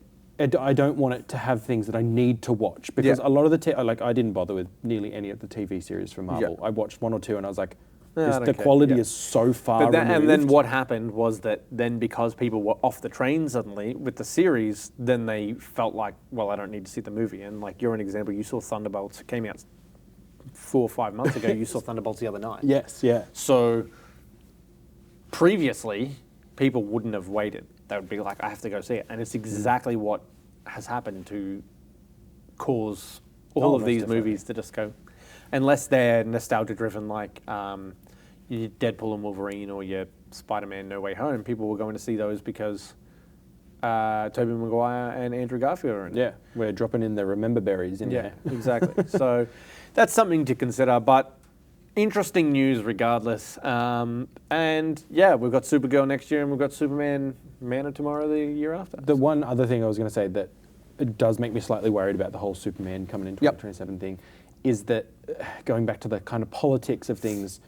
I don't want it to have things that I need to watch because a lot of the I didn't bother with nearly any of the TV series from Marvel. I watched one or two and I was like, the quality is so far removed. And then what happened was that then because people were off the train suddenly with the series, then they felt like, well, I don't need to see the movie. And you're an example, you saw Thunderbolts, it came out 4 or 5 months ago, you saw Thunderbolts the other night. Yes, yeah. So previously, people wouldn't have waited. They would be like, I have to go see it. And it's exactly what has happened to cause all of these movies to just go, unless they're nostalgia-driven like your Deadpool and Wolverine or your Spider-Man No Way Home, people were going to see those because Tobey Maguire and Andrew Garfield are in it. Yeah, we're dropping in the Remember Berries in there. Yeah, exactly. So that's something to consider, but interesting news regardless. And yeah, we've got Supergirl next year and we've got Superman Man of Tomorrow the year after. The one other thing I was going to say that it does make me slightly worried about the whole Superman coming in 2027 thing is that going back to the kind of politics of things,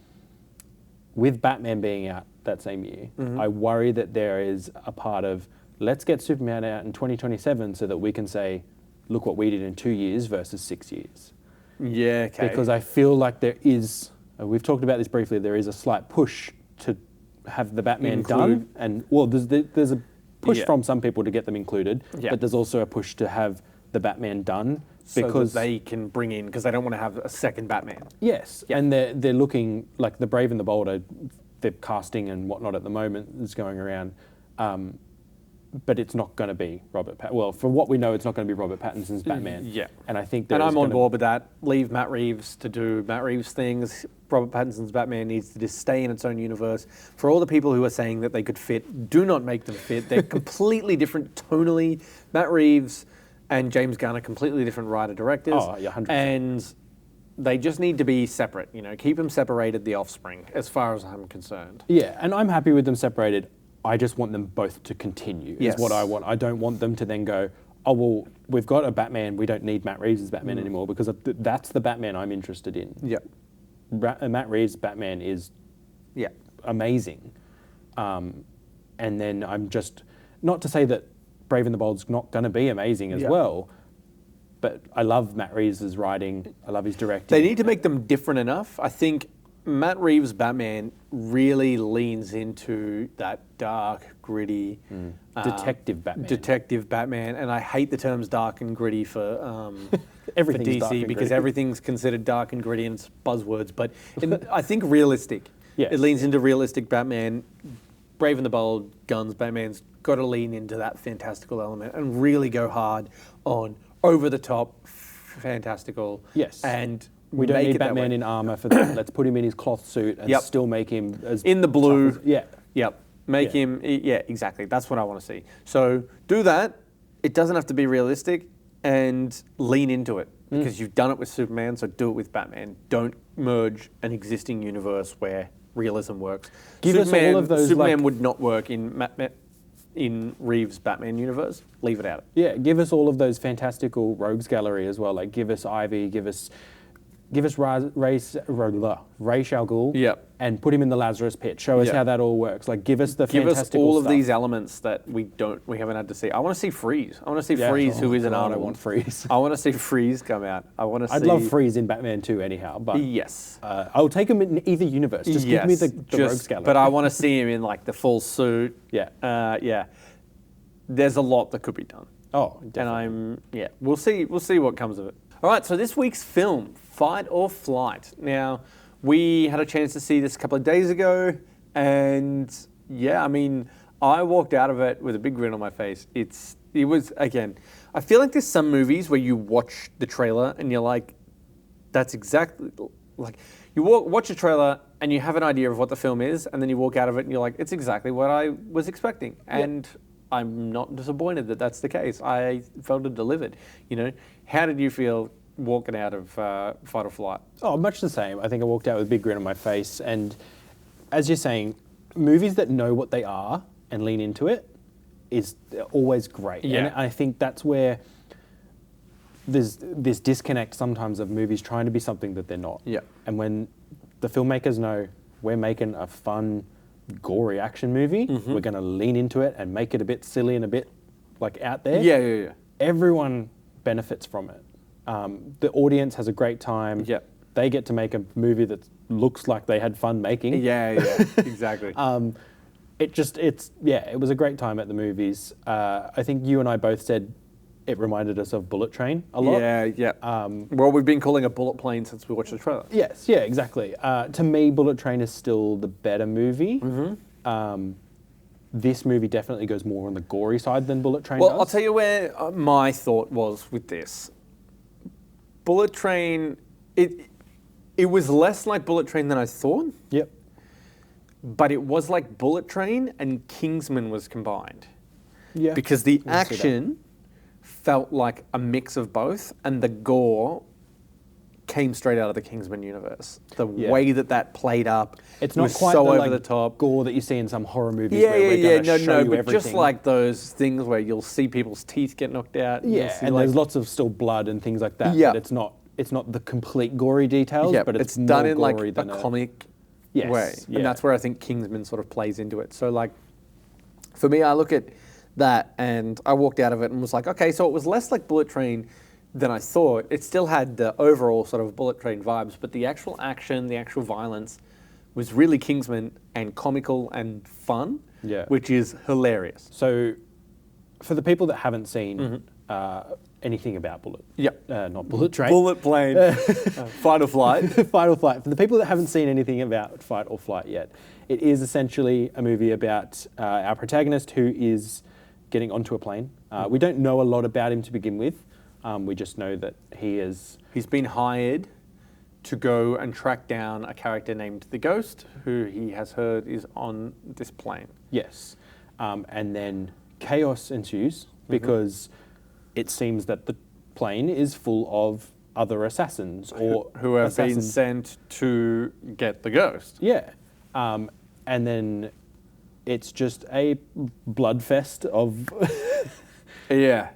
with Batman being out that same year, I worry that there is a part of let's get Superman out in 2027 so that we can say, look what we did in 2 years versus 6 years. Yeah, okay. Because I feel like there is, we've talked about this briefly, there is a slight push to have the Batman done. And well, there's a push from some people to get them included, but there's also a push to have the Batman done because so they can bring in, because they don't want to have a second Batman. Yes, and they're looking, like the Brave and the Bold, they're casting and whatnot at the moment is going around. but it's not going to be Robert Pattinson. Well, for what we know, it's not going to be Robert Pattinson's Batman. Yeah. And I think And I'm on board with that. Leave Matt Reeves to do Matt Reeves things. Robert Pattinson's Batman needs to just stay in its own universe. For all the people who are saying that they could fit, do not make them fit. They're completely different tonally. Matt Reeves and James Gunn are completely different writer-directors. Oh, yeah, 100%. And they just need to be separate. Keep them separated, the offspring, as far as I'm concerned. Yeah, and I'm happy with them separated. I just want them both to continue, Yes. is what I want. I don't want them to then go, oh, well, we've got a Batman, we don't need Matt Reeves' Batman anymore, because that's the Batman I'm interested in. Yeah. Matt Reeves' Batman is amazing. And then I'm just, not to say that Brave and the Bold's not going to be amazing as well, but I love Matt Reeves' writing, I love his directing. They need to make them different enough. I think Matt Reeves' Batman really leans into that dark, gritty... Detective Batman. Detective Batman. And I hate the terms dark and gritty for Everything's dark DC and because gritty. everything's considered dark and gritty and it's buzzwords. But I think realistic. Yes. It leans into realistic Batman. Brave and the Bold, Gunn's Batman's got to lean into that fantastical element and really go hard on over-the-top, fantastical. Yes. And we don't make need it that Batman way. in armor for that. Let's put him in his cloth suit and still make him as in the blue. tough as, Yep. Make him. Yeah, exactly. That's what I want to see. So do that. It doesn't have to be realistic, and lean into it because you've done it with Superman. So do it with Batman. Don't merge an existing universe where realism works. Give us all of those, Superman would not work in Reeves' Batman universe. Leave it out. Yeah, give us all of those fantastical rogues gallery as well. Like give us Ivy, give us Ra's al Ghul, Yep. and put him in the Lazarus pit. Show us how that all works. Like give us the Give us fantastical all of stuff. these elements that we haven't had to see. I want to see Freeze. I want to see Freeze, who is an God, Arnold. I want Freeze. I want to see Freeze come out. I'd love Freeze in Batman 2 anyhow, but Yes. I'll take him in either universe. Just give me the rogues gallery. But I want to see him in like the full suit. Yeah. Yeah. There's a lot that could be done. Oh, definitely. And we'll see what comes of it. All right, so this week's film, Fight or Flight. Now, we had a chance to see this a couple of days ago, and I mean, I walked out of it with a big grin on my face. It was, again, I feel like there's some movies where you watch the trailer and you're like, that's exactly, like, you watch a trailer and you have an idea of what the film is, and then you walk out of it and you're like, it's exactly what I was expecting. And I'm not disappointed that that's the case. I felt it delivered. How did you feel walking out of Fight or Flight? Oh, much the same. I think I walked out with a big grin on my face. And as you're saying, movies that know what they are and lean into it is always great. Yeah. And I think that's where there's this disconnect sometimes of movies trying to be something that they're not. Yeah. And when the filmmakers know we're making a fun, gory action movie, we're going to lean into it and make it a bit silly and a bit like out there. Yeah. Everyone benefits from it. The audience has a great time. Yep. They get to make a movie that looks like they had fun making. Yeah, exactly. It was a great time at the movies. I think you and I both said it reminded us of Bullet Train a lot. Yeah. Well, we've been calling it Bullet Plane since we watched the trailer. Yes, yeah, exactly. To me, Bullet Train is still the better movie. This movie definitely goes more on the gory side than Bullet Train does. Well, I'll tell you where my thought was with this. Bullet Train, it was less like Bullet Train than I thought. Yep. But it was like Bullet Train and Kingsman was combined. Yeah. Because the I can see that. action felt like a mix of both, and the gore came straight out of the Kingsman universe. The way that played up It's not was quite so the, over the top. gore that you see in some horror movies where we're going to show you but everything. just like those things where you'll see people's teeth get knocked out. And you'll see and like, there's lots of still blood and things like that. Yeah. But it's not the complete gory details, but it's more done in like gory a than comic Yes, way. yeah. And that's where I think Kingsman sort of plays into it. So like, for me, I look at that and I walked out of it and was like, okay, so it was less like Bullet Train than I thought. It still had the overall sort of Bullet Train vibes, but the actual action, the actual violence was really Kingsman and comical and fun, which is hilarious. So, for the people that haven't seen anything about not Bullet Train, Bullet Plane, Fight or Flight. Fight or Flight. For the people that haven't seen anything about Fight or Flight yet, it is essentially a movie about our protagonist who is getting onto a plane. We don't know a lot about him to begin with. We just know that he's been hired to go and track down a character named the Ghost, who he has heard is on this plane. Yes. And then chaos ensues because it seems that the plane is full of other assassins or who have been sent to get the Ghost. Yeah. And then it's just a bloodfest of yeah.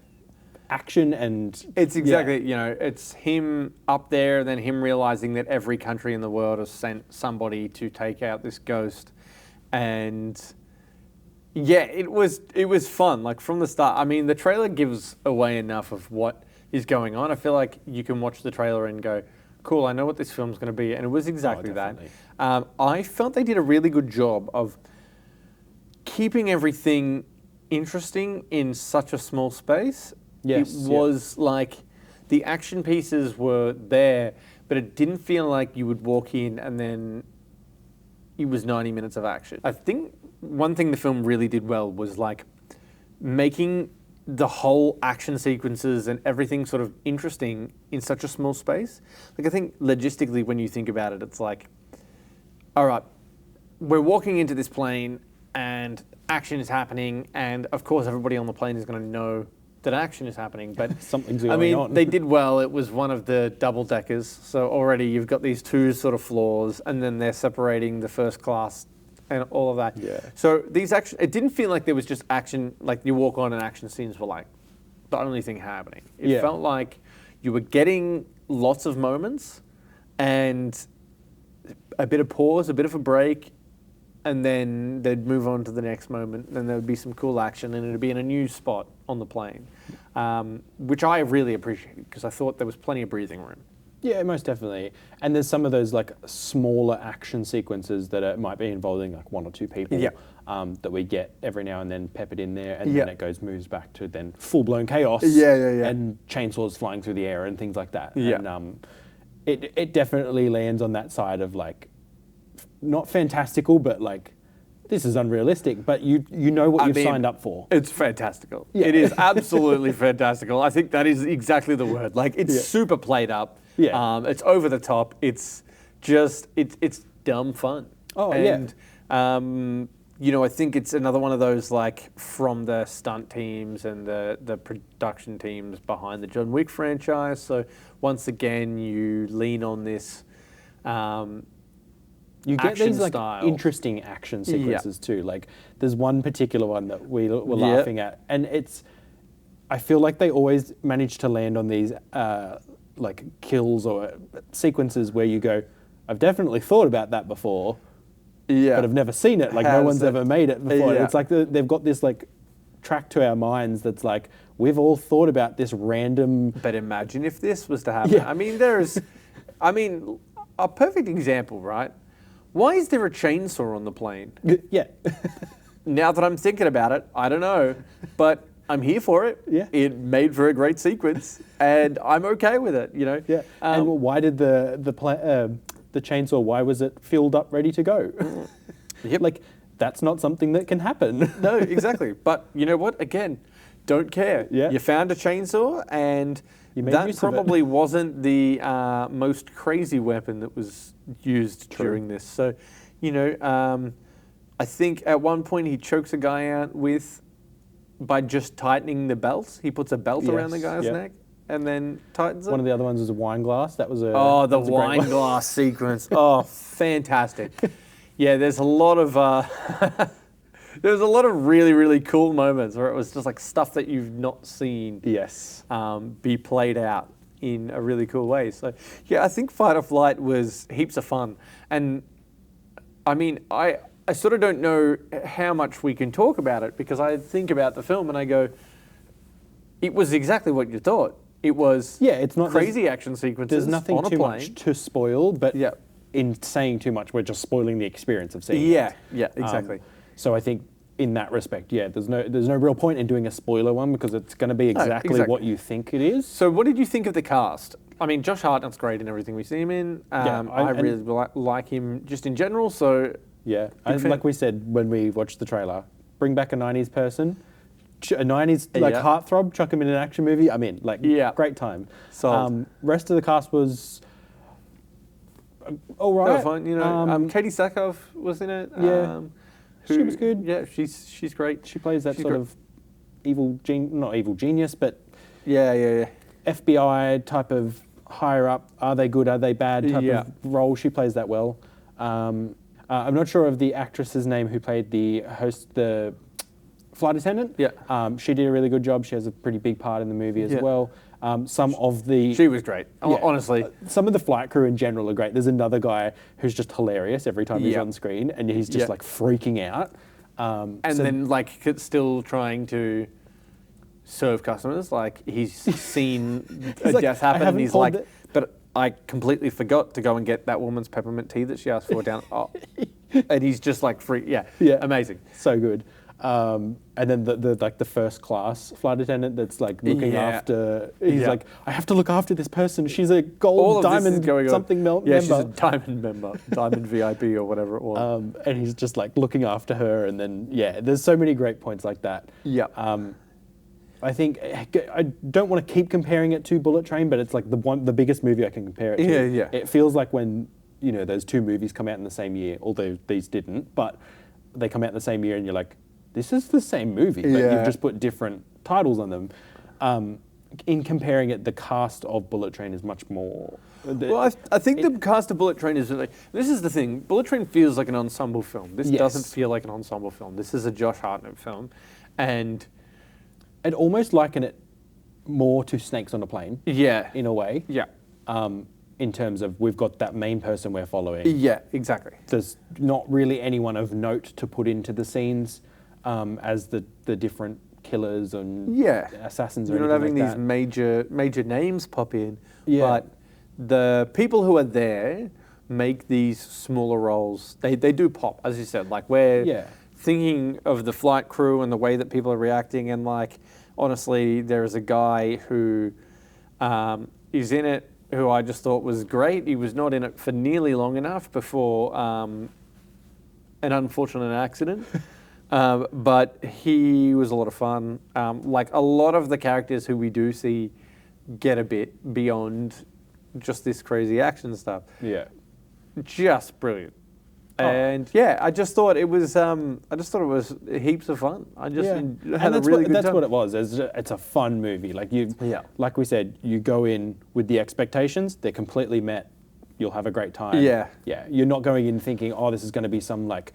action and... It's exactly, it's him up there, then him realizing that every country in the world has sent somebody to take out this Ghost. And yeah, it was fun. Like from the start, I mean, the trailer gives away enough of what is going on. I feel like you can watch the trailer and go, cool, I know what this film's going to be. And it was exactly that. I felt they did a really good job of keeping everything interesting in such a small space. Yes, it was like the action pieces were there, but it didn't feel like you would walk in and then it was 90 minutes of action. I think one thing the film really did well was like making the whole action sequences and everything sort of interesting in such a small space. Like I think logistically when you think about it, it's like, all right, we're walking into this plane and action is happening, and of course everybody on the plane is going to know that action is happening, but something's going on. They did well. It was one of the double deckers, so already you've got these two sort of floors, and then they're separating the first class and all of that. Yeah. So these action, it didn't feel like there was just action, like you walk on and action scenes were like the only thing happening. It felt like you were getting lots of moments and a bit of pause, a bit of a break, and then they'd move on to the next moment, and there would be some cool action, and it'd be in a new spot on the plane, which I really appreciated because I thought there was plenty of breathing room. Yeah, most definitely. And there's some of those like smaller action sequences that might be involving like one or two people that we get every now and then peppered in there, and then it moves back to then full-blown chaos and chainsaws flying through the air and things like that. Yeah. And it definitely lands on that side of like, not fantastical, but like, this is unrealistic, but you know what you've signed up for. It's fantastical. Yeah. It is absolutely fantastical. I think that is exactly the word. Like, it's super played up. Yeah. It's over the top. It's just, it's dumb fun. Oh, and, I think it's another one of those, like, from the stunt teams and the production teams behind the John Wick franchise. So, once again, you lean on this you get these like style. interesting action sequences too. Like there's one particular one that we were laughing at, and I feel like they always manage to land on these like kills or sequences where you go, I've definitely thought about that before, but I've never seen it. Like no one's ever made it before. It's like they've got this like track to our minds that's like, we've all thought about this random. But imagine if this was to happen. I mean, a perfect example, right? Why is there a chainsaw on the plane? Yeah. Now that I'm thinking about it, I don't know, but I'm here for it. Yeah. It made for a great sequence, and I'm okay with it. Yeah. And why did the chainsaw? Why was it filled up, ready to go? Like that's not something that can happen. No, exactly. But you know what? Again, don't care. Yeah. You found a chainsaw, and that probably wasn't the most crazy weapon that was used during this. So, I think at one point he chokes a guy out by just tightening the belt. He puts a belt around the guy's neck and then tightens it. One of the other ones was a wine glass. That was a the wine glass sequence. Oh, fantastic! Yeah, there's a lot of really, really cool moments where it was just like stuff that you've not seen be played out in a really cool way. So, yeah, I think Fight or Flight was heaps of fun. And, I mean, I sort of don't know how much we can talk about it because I think about the film and I go, it was exactly what you thought. It was it's not crazy action sequences. There's nothing too much to spoil, but in saying too much, we're just spoiling the experience of seeing it. Yeah, exactly. So I think in that respect, there's no real point in doing a spoiler one because it's going to be exactly what you think it is. So what did you think of the cast? I mean, Josh Hartnett's great in everything we see him in. I really like him just in general. So like we said when we watched the trailer, bring back a 90s person, a 90s like Yeah. heartthrob, chuck him in an action movie, I'm in. Like, Yeah. great time. Sold. Rest of the cast was all right. They were fun, you know. Katie Sackhoff was in it. Yeah. She was good. Yeah, she's great. She plays that She's sort great. of not evil genius, but Yeah. FBI type of higher up, are they good, are they bad type Yeah. of role. She plays that well. I'm not sure of the actress's name who played the flight attendant. Yeah. She did a really good job. She has a pretty big part in the movie as Yeah. well. Some of the She was great. Yeah. Honestly. Some of the flight crew in general are great. There's another guy who's just hilarious every time he's Yeah. on screen, and he's just Yeah. like freaking out. And then like still trying to serve customers. Like he's seen a like, death "I happen, and haven't he's pulled like, the-" but I completely forgot to go and get that woman's peppermint tea that she asked for down. Oh. And he's just like free. Yeah. Amazing. So good. And then the first class flight attendant that's like looking Yeah. after. He's Yeah. like, I have to look after this person. She's a All gold of this is diamond going on. something member. Yeah, she's a diamond member, diamond VIP or whatever it was. And he's just like looking after her, and then there's so many great points like that. Yeah. I think I don't want to keep comparing it to Bullet Train, but it's like the biggest movie I can compare it to. Yeah. It feels like when those two movies come out in the same year, although these didn't, but they come out in the same year, and you're like, this is the same movie, but Yeah. you've just put different titles on them. In comparing it, the cast of Bullet Train is much more. Well, I think the cast of Bullet Train is like, this is the thing. Bullet Train feels like an ensemble film. This Yes. doesn't feel like an ensemble film. This is a Josh Hartnett film, and I'd almost liken it more to Snakes on a Plane. yeah, In a way. yeah, In terms of we've got that main person we're following. yeah, exactly. There's not really anyone of note to put into the scenes as the different killers and Yeah, assassins or you're not anything having like these that. major names pop in, Yeah. but the people who are there make these smaller roles. They do pop, as you said. Like we're Yeah. thinking of the flight crew and the way that people are reacting, and like honestly, there is a guy who is in it who I just thought was great. He was not in it for nearly long enough before an unfortunate accident. But he was a lot of fun. Like a lot of the characters who we do see get a bit beyond just this crazy action stuff. Yeah. Just brilliant. Oh. And yeah, I just thought it was. Heaps of fun. I just had a really good that's time. what it was. It's a fun movie. Like we said, you go in with the expectations. They're completely met. You'll have a great time. Yeah. Yeah. You're not going in thinking, oh, this is going to be some like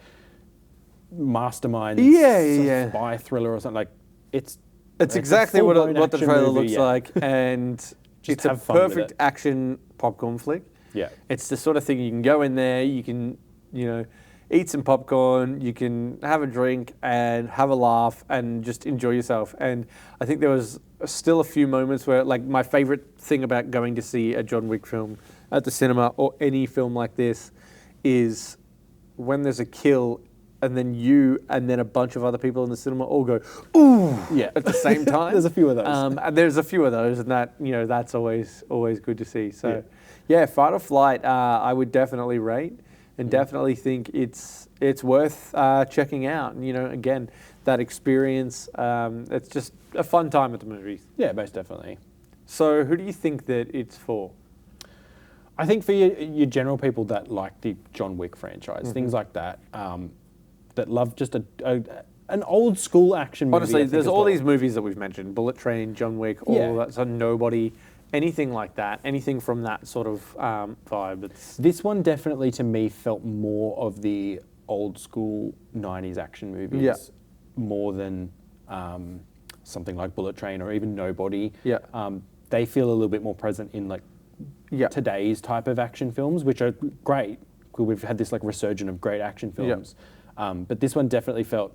mastermind spy thriller or something. Like it's exactly what the action trailer movie, looks yeah. like, and it's a have fun with perfect it. action popcorn flick. Yeah. It's the sort of thing you can go in there, you can, eat some popcorn, you can have a drink and have a laugh and just enjoy yourself. And I think there was still a few moments where, like, my favorite thing about going to see a John Wick film at the cinema or any film like this is when there's a kill and then you and then a bunch of other people in the cinema all go, ooh, at the same time. There's a few of those. And there's a few of those, and that that's always good to see. So, yeah, Fight or Flight, I would definitely rate, and definitely think it's worth checking out. And again, that experience, it's just a fun time at the movies. Yeah, most definitely. So, who do you think that it's for? I think for your general people that like the John Wick franchise, things like that, that love just an old school action movie. Honestly, I think, there's as all well. these movies that we've mentioned: Bullet Train, John Wick, all that. So Nobody, anything like that, anything from that sort of vibe. This one definitely, to me, felt more of the old school '90s action movies, Yeah. more than something like Bullet Train or even Nobody. Yeah. They feel a little bit more present in like today's type of action films, which are great. We've had this like resurgence of great action films, but this one definitely felt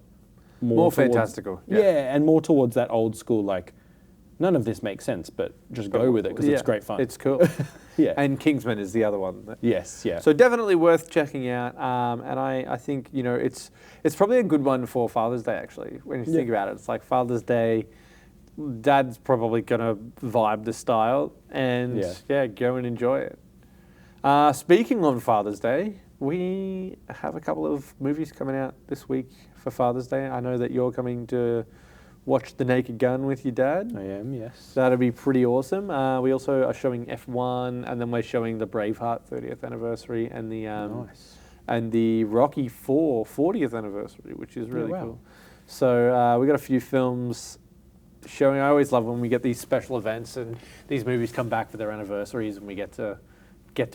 more towards, fantastical. Yeah, and more towards that old school, like none of this makes sense, but just go with it because it's great fun. It's cool. Yeah. And Kingsman is the other one. Yes, yeah. So definitely worth checking out. And I think it's probably a good one for Father's Day actually. When you think about it, it's like Father's Day. Dad's probably gonna vibe the style, and go and enjoy it. Speaking on Father's Day, we have a couple of movies coming out this week for Father's Day. I know that you're coming to watch The Naked Gun with your dad. I am, yes. That'll be pretty awesome. We also are showing F1, and then we're showing the Braveheart 30th anniversary and the Nice. and the Rocky 4 40th anniversary, which is really wow. cool. So we got a few films showing. I always love when we get these special events and these movies come back for their anniversaries, and we get to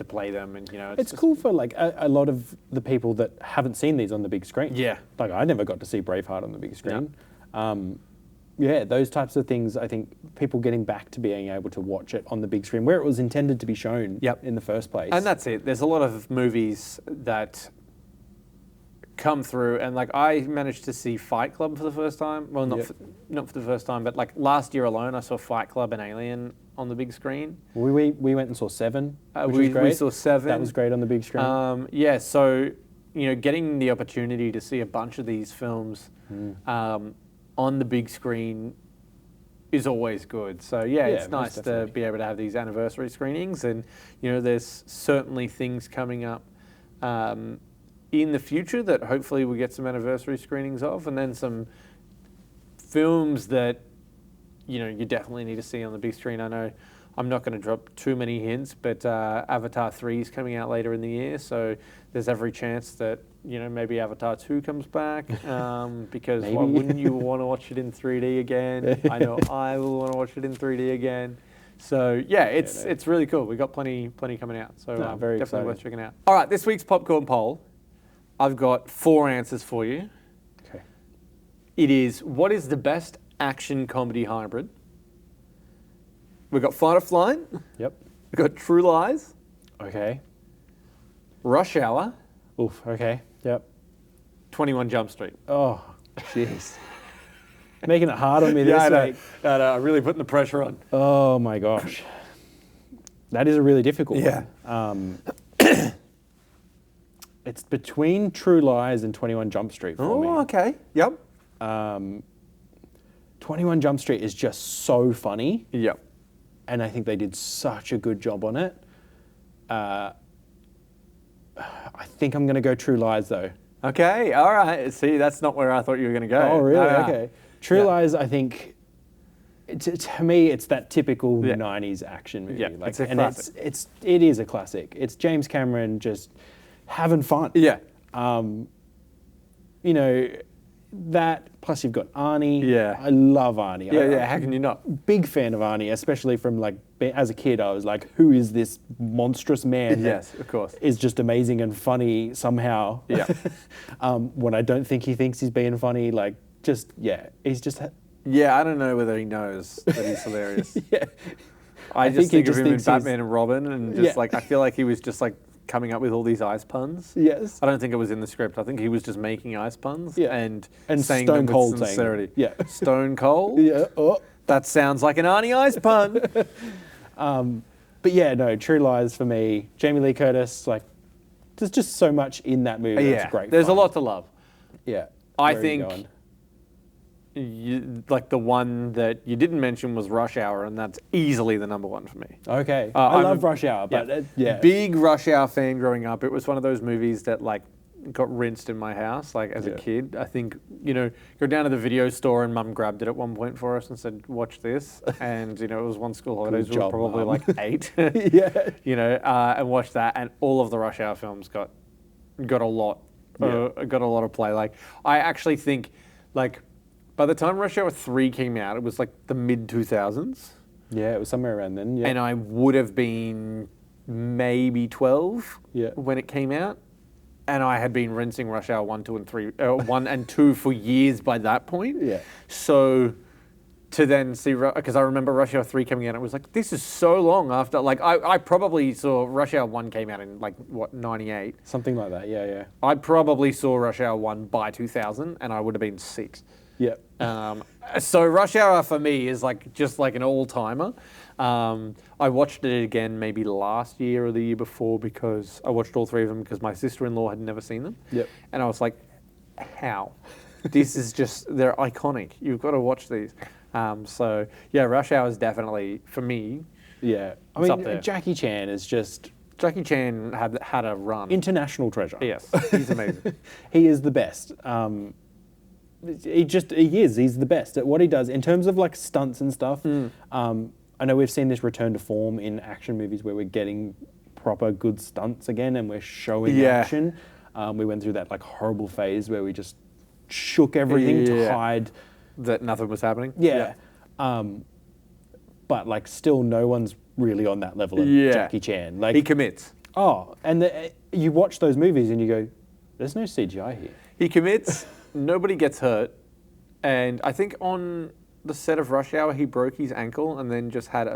play them. And It's cool for like a lot of the people that haven't seen these on the big screen. Yeah. Like I never got to see Braveheart on the big screen. Yeah, those types of things, I think people getting back to being able to watch it on the big screen where it was intended to be shown in the first place. And that's it. There's a lot of movies that come through, and like I managed to see Fight Club for the first time. Well, not for the first time, but like last year alone, I saw Fight Club and Alien on the big screen. We went and saw Seven, which was great. We saw Seven. That was great on the big screen. Yeah, so getting the opportunity to see a bunch of these films on the big screen is always good. So it's nice to be able to have these anniversary screenings, and there's certainly things coming up in the future that hopefully we get some anniversary screenings of, and then some films that you definitely need to see on the big screen. I know I'm not going to drop too many hints, but Avatar 3 is coming out later in the year, so there's every chance that maybe Avatar 2 comes back, because why wouldn't you want to watch it in 3D again? I know I will want to watch it in 3D again. So it's really cool. We've got plenty coming out, so very definitely exciting. worth checking out. All right, this week's popcorn poll, I've got 4 answers for you. Okay. It is, what is the best action comedy hybrid? We've got Fight or Flight. Yep. We've got True Lies. Okay. Rush Hour. Oof. Okay. Yep. 21 Jump Street. Oh, jeez. Making it hard on me this week. No, really putting the pressure on. Oh my gosh. That is a really difficult one. It's between True Lies and 21 Jump Street for me. Oh, okay. Yep. 21 Jump Street is just so funny. Yep. And I think they did such a good job on it. I think I'm going to go True Lies, though. Okay, all right. See, that's not where I thought you were going to go. Oh, really? Okay. True Lies, I think, to me, it's that typical 90s action movie. Yeah, like, it's a and classic. it is a classic. It's James Cameron just having fun. Yeah. That, plus you've got Arnie. Yeah. I love Arnie. Yeah, how can you not? Big fan of Arnie, especially from like, as a kid, I was like, who is this monstrous man? Yes, of course. Is just amazing and funny somehow. Yeah. When I don't think he thinks he's being funny, like, he's just... Yeah, I don't know whether he knows that he's hilarious. Yeah. I just think of him in thinks Batman and Robin, and just like, I feel like he was just like coming up with all these ice puns. Yes. I don't think it was in the script. I think he was just making ice puns and saying Stone them Cold with sincerity. saying, yeah. Stone Cold? Yeah. Oh. That sounds like an Arnie ice pun. But yeah, no, True Lies for me. Jamie Lee Curtis, like, there's just so much in that movie. Yeah, That's great. there's fun. a lot to love. Yeah. I Where are you think going? like the one that you didn't mention was Rush Hour, and that's easily the number one for me. Okay. I love Rush Hour, but Big Rush Hour fan growing up. It was one of those movies that like got rinsed in my house, like as a kid. I think, go down to the video store and Mum grabbed it at one point for us and said, watch this. And, it was one school holidays, we were probably like 8. And watched that. And all of the Rush Hour films got a lot of play. Like, I actually think, like, by the time Rush Hour 3 came out, it was like the mid-2000s. Yeah, it was somewhere around then, yeah. And I would have been maybe 12 when it came out. And I had been rinsing Rush Hour 1, 2, and 3, 1 and 2 for years by that point. Yeah. So to then see, because I remember Rush Hour 3 coming out, it was like, this is so long after, like, I probably saw Rush Hour 1 came out in, like, 98? Something like that, yeah. I probably saw Rush Hour 1 by 2000, and I would have been 6. Yeah. So Rush Hour for me is like just like an all-timer. I watched it again maybe last year or the year before because I watched all 3 of them because my sister-in-law had never seen them. Yep. And I was like, how? This is just, they're iconic. You've got to watch these. So yeah, Rush Hour is definitely, for me, yeah. I up mean, there. Jackie Chan is just... Jackie Chan had a run. International treasure. Yes, he's amazing. He is the best. he's the best at what he does in terms of like stunts and stuff. I know we've seen this return to form in action movies where we're getting proper good stunts again and we're showing action. We went through that like horrible phase where we just shook everything to hide that nothing was happening. But like still no one's really on that level of Jackie Chan. Like he commits. And you watch those movies and you go, there's no CGI here. He commits, nobody gets hurt, and I think on the set of Rush Hour he broke his ankle and then just had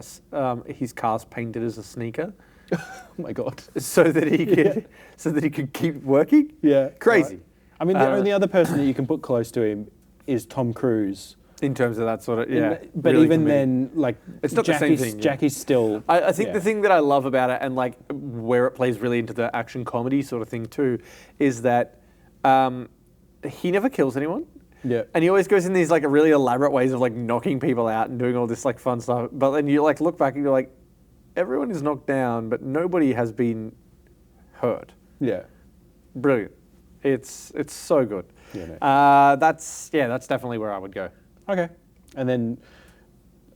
his cast painted as a sneaker. Oh my God! So that he could keep working. Yeah, crazy. I mean, the only other person that you can put close to him is Tom Cruise. In terms of that sort of, but really even then, like, it's not the same thing. Jackie's still. I think the thing that I love about it, and like where it plays really into the action comedy sort of thing too, is that he never kills anyone. Yeah. And he always goes in these like really elaborate ways of like knocking people out and doing all this like fun stuff. But then you like look back and you're like, everyone is knocked down, but nobody has been hurt. Yeah. Brilliant. It's so good. Yeah, no. That's definitely where I would go. Okay. And then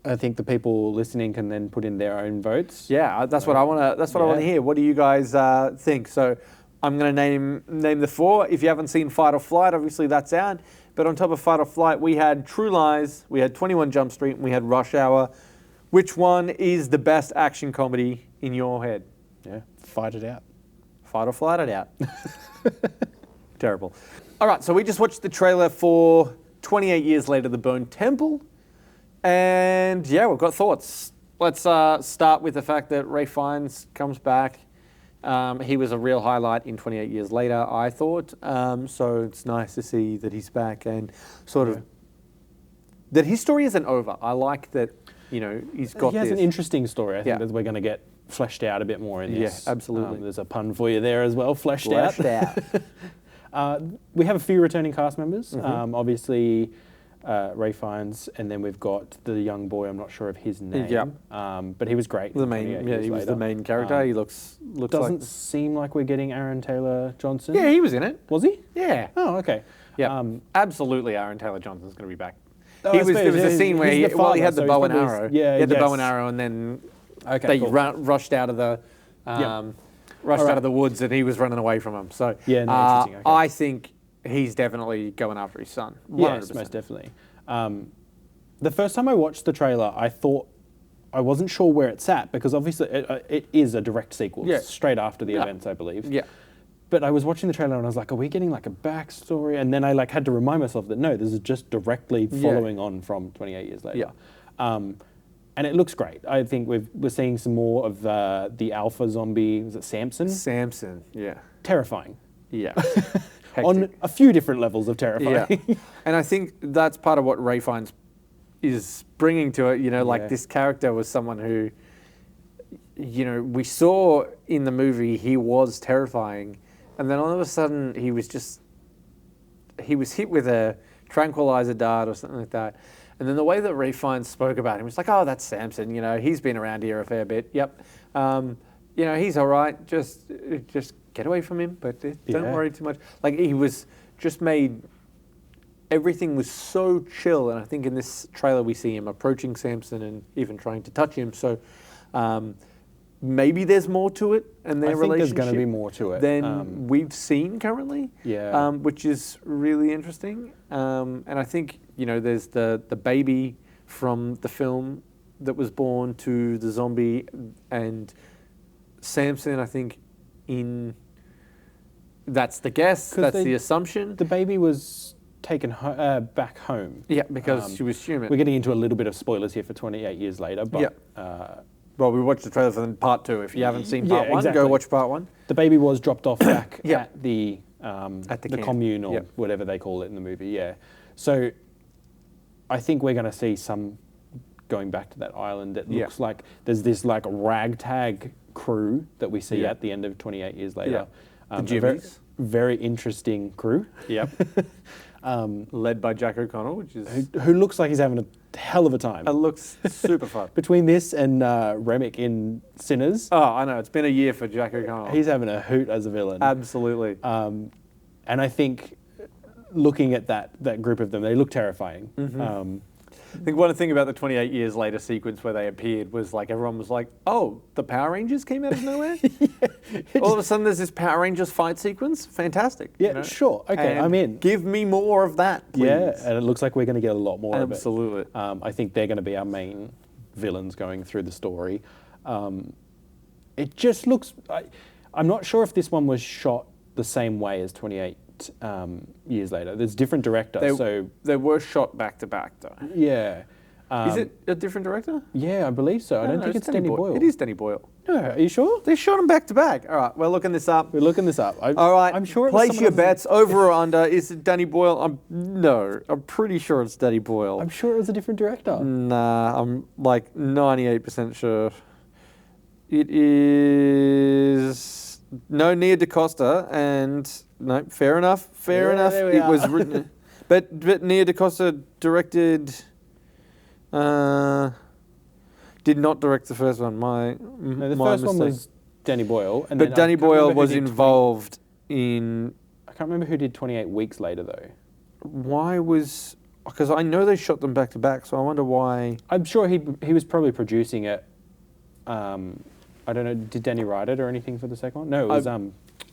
I think the people listening can then put in their own votes. Yeah, that's what I want to. That's what I want to hear. What do you guys think? So I'm going to name the 4. If you haven't seen Fight or Flight, obviously that's out. But on top of Fight or Flight, we had True Lies, we had 21 Jump Street, and we had Rush Hour. Which one is the best action comedy in your head? Yeah, fight it out. Fight or Flight it out. Terrible. All right, so we just watched the trailer for 28 Years Later, The Bone Temple. And yeah, we've got thoughts. Let's start with the fact that Ralph Fiennes comes back. He was a real highlight in 28 Years Later, I thought. So it's nice to see that he's back and sort of that his story isn't over. I like that, he's got this. He has an interesting story. I think that we're going to get fleshed out a bit more in this. Yeah, absolutely. There's a pun for you there as well, fleshed out. We have a few returning cast members. Obviously, Ralph Fiennes, and then we've got the young boy. I'm not sure of his name, but he was great. He was the main character. He looks doesn't seem like we're getting Aaron Taylor Johnson. Yeah, he was in it. Was he? Yeah. Oh, okay. Yeah, absolutely. Aaron Taylor Johnson's going to be back. Oh, there was a scene where he had the bow and arrow. He had the bow and arrow, and then they rushed out of the. Out of the woods, and he was running away from him. So interesting. Okay. I think he's definitely going after his son. 100%. Yes, most definitely. The first time I watched the trailer, I thought I wasn't sure where it sat because obviously it is a direct sequel. It's straight after the events, I believe. Yeah. But I was watching the trailer and I was like, are we getting like a backstory? And then I like had to remind myself that no, this is just directly following on from 28 Years Later. Yeah. And it looks great. I think we're seeing some more of the alpha zombie. Was it Samson? Samson, yeah. Terrifying. Yeah. On a few different levels of terrifying. Yeah. And I think that's part of what Ralph Fiennes is bringing to it. Like this character was someone who, we saw in the movie he was terrifying. And then all of a sudden he was hit with a tranquilizer dart or something like that. And then the way that Ralph Fiennes spoke about him was like, oh, that's Samson. He's been around here a fair bit. Yep. He's all right. Just get away from him, but don't worry too much. Like he was just made. Everything was so chill, and I think in this trailer we see him approaching Samson and even trying to touch him. So maybe there's more to it, and their relationship. I think there's going to be more to it than we've seen currently. Yeah. Which is really interesting. And I think. There's the baby from the film that was born to the zombie, and Samson, I think, that's the guess, that's the assumption. The baby was taken back home. Yeah, because she was human. We're getting into a little bit of spoilers here for 28 Years Later, but... well, we watched the trailer for part 2. If you haven't seen part 1, go watch part 1. The baby was dropped off back at the commune or whatever they call it in the movie, yeah. So... I think we're going to see some going back to that island that looks like there's this like ragtag crew that we see at the end of 28 Years Later. The Jimmies. Very interesting crew. Yep. Led by Jack O'Connell, which is... Who looks like he's having a hell of a time. It looks super fun. Between this and Remick in Sinners. Oh, I know. It's been a year for Jack O'Connell. He's having a hoot as a villain. Absolutely. And I think... looking at that group of them, they look terrifying. I think one thing about the 28 years later sequence where they appeared was like everyone was like, "Oh, the Power Rangers came out of nowhere." All of a sudden, there's this Power Rangers fight sequence. Fantastic. Yeah, sure. Okay, And I'm in. Give me more of that, please. Yeah, and it looks like we're going to get a lot more of it. Absolutely. I think they're going to be our main villains going through the story. It just looks... I'm not sure if this one was shot the same way as 28 years later. There's different director, so... They were shot back-to-back, though. Yeah. Is it a different director? Yeah, I believe so. I don't think it's Danny Boyle. It is Danny Boyle. No, are you sure? They shot them back-to-back. All right, we're looking this up. We're looking this up. All right, I'm sure it was place someone your else. bets. Over or under, is it Danny Boyle? I'm pretty sure it's Danny Boyle. I'm sure it was a different director. Nah, I'm like 98% sure. It is no Nia DaCosta, and no, fair enough. Fair enough. There we It are. was written, but Nia DaCosta directed. Did not direct the first one. No, the my first one mistake. was Danny Boyle. And But then Danny I can't Boyle remember who was did involved in. I can't remember who did 28 Weeks Later, though. Why was? Because I know they shot them back to back, so I wonder why. I'm sure he was probably producing it. I don't know. Did Danny write it or anything for the second one? No, it was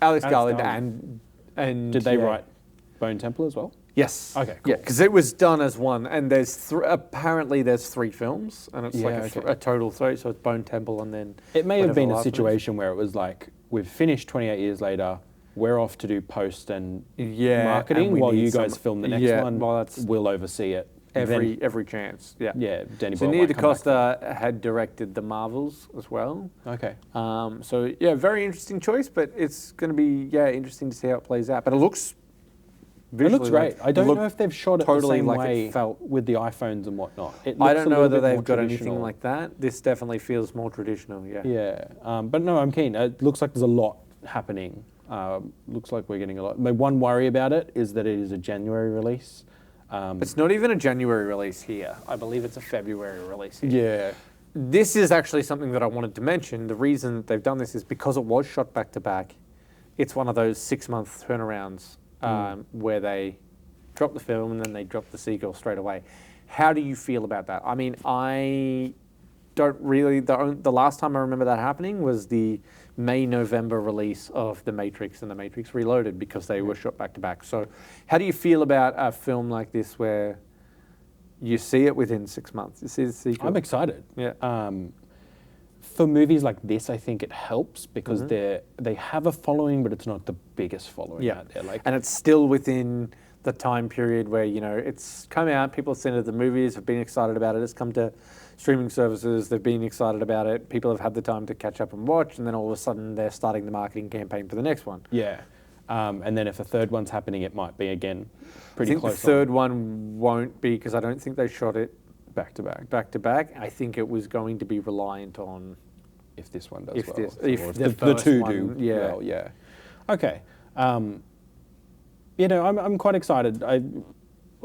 Alex Garland Garland. and Did they yeah. write Bone Temple as well? Yes. Okay, cool. Yeah, because it was done as one, and there's apparently there's 3 films, and it's Yeah, like okay. a total 3. So it's Bone Temple, and then It may have whatever been the a last one is. situation where it was like, we've finished 28 years later, we're off to do post and Yeah, marketing and we while need you guys some- film the next yeah, one. well, that's we'll oversee it. every chance. Yeah. Yeah, Danny So Boyle Nia might come back. DaCosta had directed the Marvels as well. Okay. So yeah, very interesting choice, but it's going to be interesting to see how it plays out. But it looks. It looks great. I don't look know if they've shot it totally the same like way it felt. with the iPhones and whatnot. It I looks don't a know little whether bit more they've got anything traditional. like that. This definitely feels more traditional. Yeah. Yeah, but no, I'm keen. It looks like there's a lot happening. Looks like we're getting a lot. My one worry about it is that it is a January release. It's not even a January release here. I believe it's a February release here. Yeah. This is actually something that I wanted to mention. The reason that they've done this is because it was shot back to back. It's one of those 6-month turnarounds where they drop the film and then they drop the sequel straight away. How do you feel about that? I mean, I don't really. The last time I remember that happening was the May-November release of The Matrix and The Matrix Reloaded, because they were shot back to back. So how do you feel about a film like this where you see it within 6 months? You see the sequel? I'm excited. Yeah. For movies like this, I think it helps because they have a following, but it's not the biggest following out there. Like, and it's still within the time period where, it's come out, people have seen it at the movies, have been excited about it, it's come to streaming services, they've been excited about it, people have had the time to catch up and watch, and then all of a sudden they're starting the marketing campaign for the next one. yeah. And then if a third one's happening, it might be again pretty I think close. the third one won't be, because I don't think they shot it back to back. back to back. I think it was going to be reliant on If this one does if well, if or the the first two one, do yeah. well. Yeah. Okay. I'm quite excited. I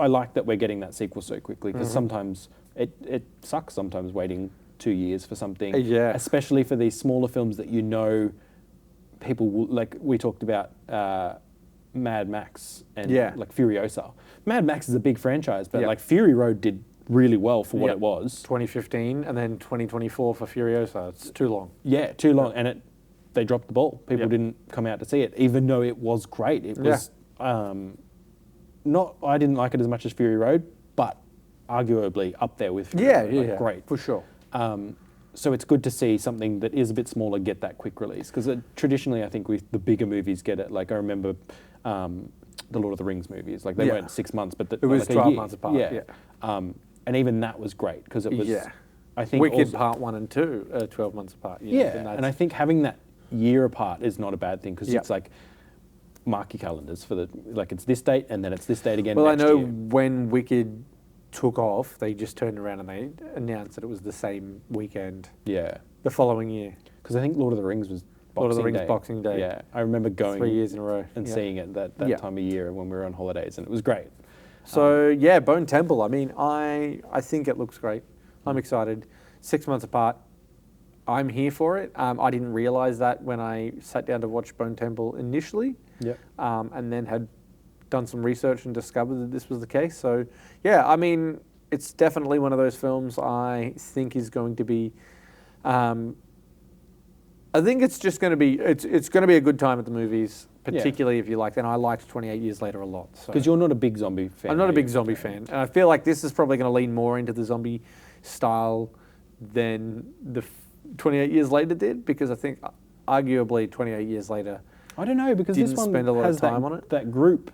like that we're getting that sequel so quickly, because sometimes it sucks sometimes waiting 2 years for something. Yeah. Especially for these smaller films that people will, like we talked about Mad Max and like Furiosa. Mad Max is a big franchise, but like Fury Road did really well for what it was. 2015 and then 2024 for Furiosa. It's too long. Yeah, too long, and they dropped the ball. People didn't come out to see it, even though it was great. It was not. I didn't like it as much as Fury Road, but arguably up there with Fury Road. Like, great for sure. So it's good to see something that is a bit smaller get that quick release, because traditionally I think the bigger movies get it. Like I remember the Lord of the Rings movies. Like they weren't 6 months, but it was like 12 a year. months apart. Yeah. And even that was great because it was. Yeah. I think Wicked also, Part 1 and 2, 12 months apart. and I think having that year apart is not a bad thing, because it's like mark your calendars for it's this date and then it's this date again. Well, next I know year. when Wicked took off, they just turned around and they announced that it was the same weekend Yeah, the following year. because I think Lord of the Rings was Lord of the Boxing Rings Day. Boxing Day. Yeah, I remember going 3 years in a row. and Yeah. seeing it that time of year when we were on holidays, and it was great. So Bone Temple. I mean, I think it looks great. I'm excited. 6 months apart. I'm here for it. I didn't realize that when I sat down to watch Bone Temple initially. Yeah. And then had done some research and discovered that this was the case. So, yeah, I mean, it's definitely one of those films I think is going to be. I think it's just going to be it's going to be a good time at the movies, particularly if you like. And I liked 28 Years Later a lot. Because you're not a big zombie fan. I'm not a big zombie fan, and I feel like this is probably going to lean more into the zombie style than the 28 Years Later did, because I think arguably 28 Years Later. I don't know, because this one spend a lot has of time on it. That group,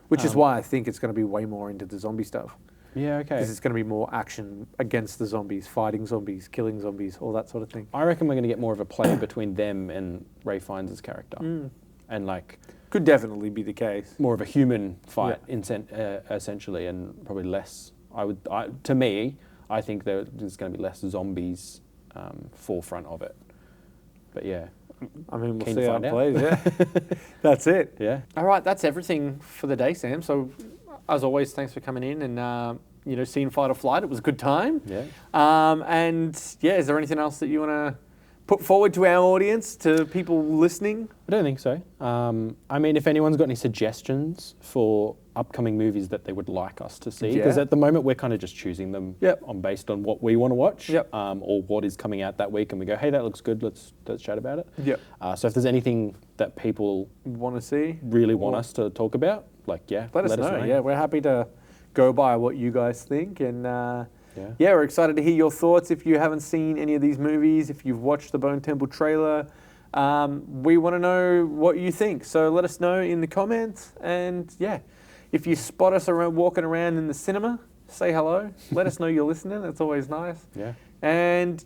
which is why I think it's going to be way more into the zombie stuff. Yeah, okay. Because it's going to be more action against the zombies, fighting zombies, killing zombies, all that sort of thing. I reckon we're going to get more of a play between them and Ray Fiennes' character. And like... Could definitely be the case. More of a human fight, essentially, and probably less... to me, I think there's going to be less zombies forefront of it. But yeah. I mean, we'll see how it plays, yeah. That's it. Yeah. All right, that's everything for the day, Sam. So, as always, thanks for coming in and, seeing Fight or Flight. It was a good time. Yeah. Is there anything else that you want to put forward to our audience, to people listening? I don't think so. I mean, if anyone's got any suggestions for upcoming movies that they would like us to see, because at the moment we're kind of just choosing them based on what we want to watch, or what is coming out that week, and we go, hey, that looks good, let's chat about it. Yep. So if there's anything that people want to see, really want us to talk about, like, let us know. Yeah, we're happy to go by what you guys think, and we're excited to hear your thoughts. If you haven't seen any of these movies, if you've watched the Bone Temple trailer, we want to know what you think. So let us know in the comments, and if you spot us walking around in the cinema, say hello. Let us know you're listening. It's always nice. Yeah. And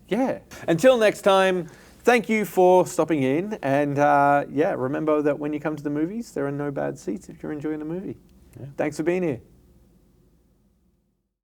until next time, thank you for stopping in. And remember that when you come to the movies, there are no bad seats if you're enjoying the movie. Yeah. Thanks for being here.